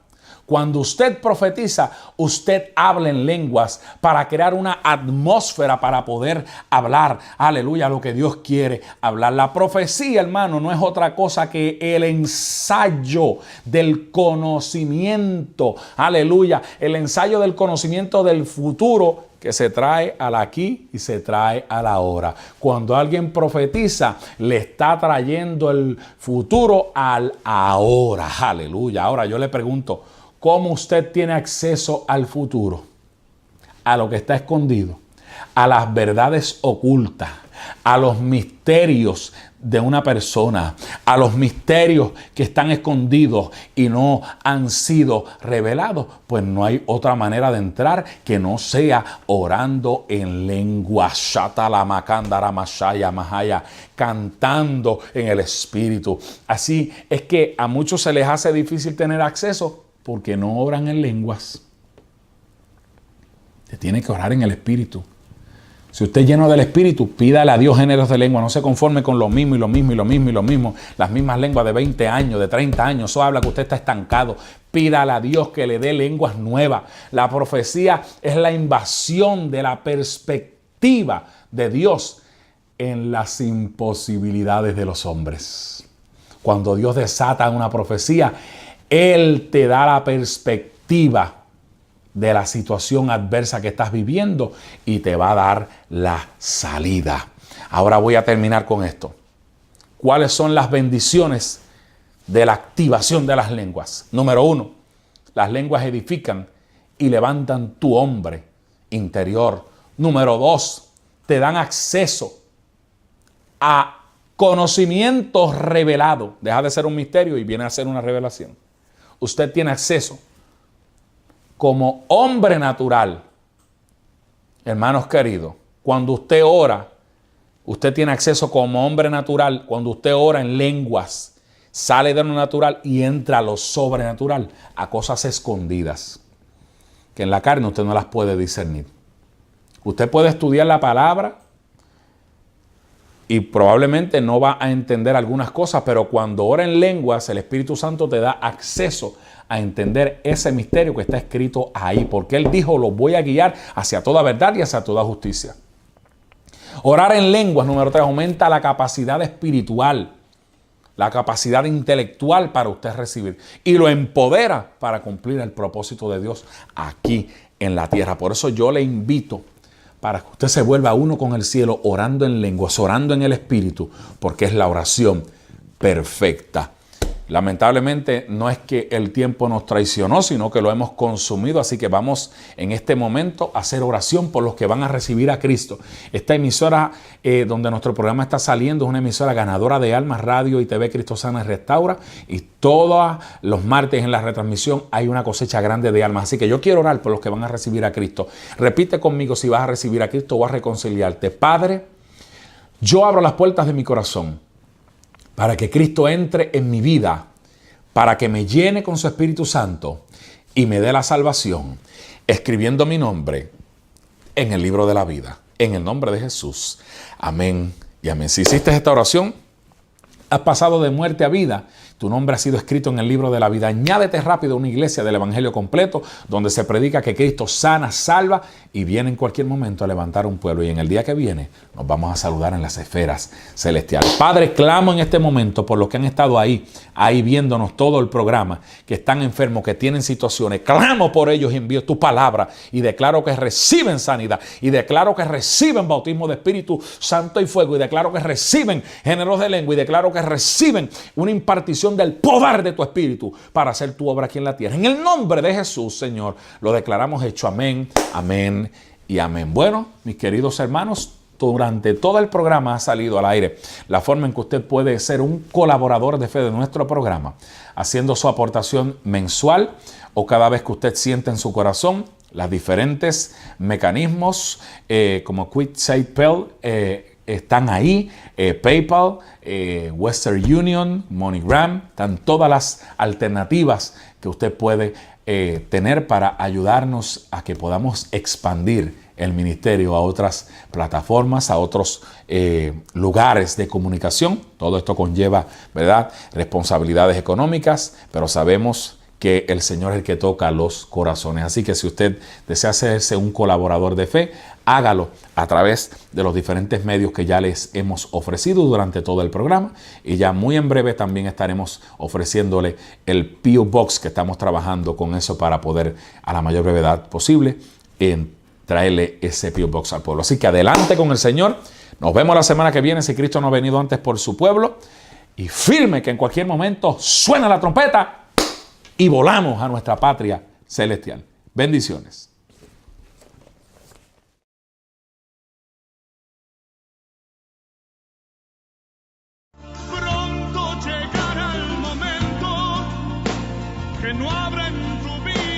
Cuando usted profetiza, usted habla en lenguas para crear una atmósfera para poder hablar, aleluya, lo que Dios quiere hablar. La profecía, hermano, no es otra cosa que el ensayo del conocimiento, aleluya, el ensayo del conocimiento del futuro que se trae al aquí y se trae a la ahora. Cuando alguien profetiza, le está trayendo el futuro al ahora, aleluya. Ahora yo le pregunto, ¿cómo usted tiene acceso al futuro? A lo que está escondido, a las verdades ocultas, a los misterios de una persona, a los misterios que están escondidos y no han sido revelados. Pues no hay otra manera de entrar que no sea orando en lengua, cantando en el Espíritu. Así es que a muchos se les hace difícil tener acceso porque no oran en lenguas. Usted tiene que orar en el Espíritu. Si usted es lleno del Espíritu, pídale a Dios géneros de lengua. No se conforme con lo mismo y lo mismo y lo mismo y lo mismo. Las mismas lenguas de 20 años, de 30 años. Eso habla que usted está estancado. Pídale a Dios que le dé lenguas nuevas. La profecía es la invasión de la perspectiva de Dios en las imposibilidades de los hombres. Cuando Dios desata una profecía, Él te da la perspectiva de la situación adversa que estás viviendo y te va a dar la salida. Ahora voy a terminar con esto. ¿Cuáles son las bendiciones de la activación de las lenguas? Número 1, las lenguas edifican y levantan tu hombre interior. Número 2, te dan acceso a conocimiento revelado. Deja de ser un misterio y viene a ser una revelación. Usted tiene acceso como hombre natural. Hermanos queridos, cuando usted ora, usted tiene acceso como hombre natural. Cuando usted ora en lenguas, sale de lo natural y entra a lo sobrenatural, a cosas escondidas, que en la carne usted no las puede discernir. Usted puede estudiar la palabra y probablemente no va a entender algunas cosas, pero cuando ora en lenguas, el Espíritu Santo te da acceso a entender ese misterio que está escrito ahí, porque Él dijo, los voy a guiar hacia toda verdad y hacia toda justicia. Orar en lenguas, número 3, aumenta la capacidad espiritual, la capacidad intelectual para usted recibir y lo empodera para cumplir el propósito de Dios aquí en la tierra. Por eso yo le invito para que usted se vuelva uno con el cielo, orando en lenguas, orando en el Espíritu, porque es la oración perfecta. Lamentablemente no es que el tiempo nos traicionó, sino que lo hemos consumido, así que vamos en este momento a hacer oración por los que van a recibir a Cristo. Esta emisora donde nuestro programa está saliendo es una emisora ganadora de almas, radio y TV Cristo Sana y Restaura, y todos los martes en la retransmisión hay una cosecha grande de almas, así que yo quiero orar por los que van a recibir a Cristo. Repite conmigo si vas a recibir a Cristo o a reconciliarte. Padre, yo abro las puertas de mi corazón para que Cristo entre en mi vida, para que me llene con su Espíritu Santo y me dé la salvación, escribiendo mi nombre en el libro de la vida. En el nombre de Jesús. Amén y amén. Si hiciste esta oración, has pasado de muerte a vida. Tu nombre ha sido escrito en el libro de la vida. Añádete rápido a una iglesia del Evangelio completo donde se predica que Cristo sana, salva y viene en cualquier momento a levantar un pueblo. Y en el día que viene nos vamos a saludar en las esferas celestiales. Padre, clamo en este momento por los que han estado ahí viéndonos todo el programa, que están enfermos, que tienen situaciones. Clamo por ellos y envío tu palabra y declaro que reciben sanidad y declaro que reciben bautismo de Espíritu Santo y fuego y declaro que reciben géneros de lengua y declaro que reciben una impartición del poder de tu Espíritu para hacer tu obra aquí en la tierra. En el nombre de Jesús, Señor, lo declaramos hecho. Amén, amén y amén. Bueno, mis queridos hermanos, durante todo el programa ha salido al aire la forma en que usted puede ser un colaborador de fe de nuestro programa, haciendo su aportación mensual o cada vez que usted siente en su corazón los diferentes mecanismos como QuickSave están ahí, PayPal, Western Union, MoneyGram, están todas las alternativas que usted puede tener para ayudarnos a que podamos expandir el ministerio a otras plataformas, a otros lugares de comunicación. Todo esto conlleva, ¿verdad?, responsabilidades económicas, pero sabemos que el Señor es el que toca los corazones. Así que si usted desea hacerse un colaborador de fe, hágalo a través de los diferentes medios que ya les hemos ofrecido durante todo el programa. Y ya muy en breve también estaremos ofreciéndole el P.O. Box, que estamos trabajando con eso para poder a la mayor brevedad posible traerle ese P.O. Box al pueblo. Así que adelante con el Señor. Nos vemos la semana que viene si Cristo no ha venido antes por su pueblo. Y firme que en cualquier momento suena la trompeta y volamos a nuestra patria celestial. Bendiciones.
Pronto llegará el momento que no habrá en tu vida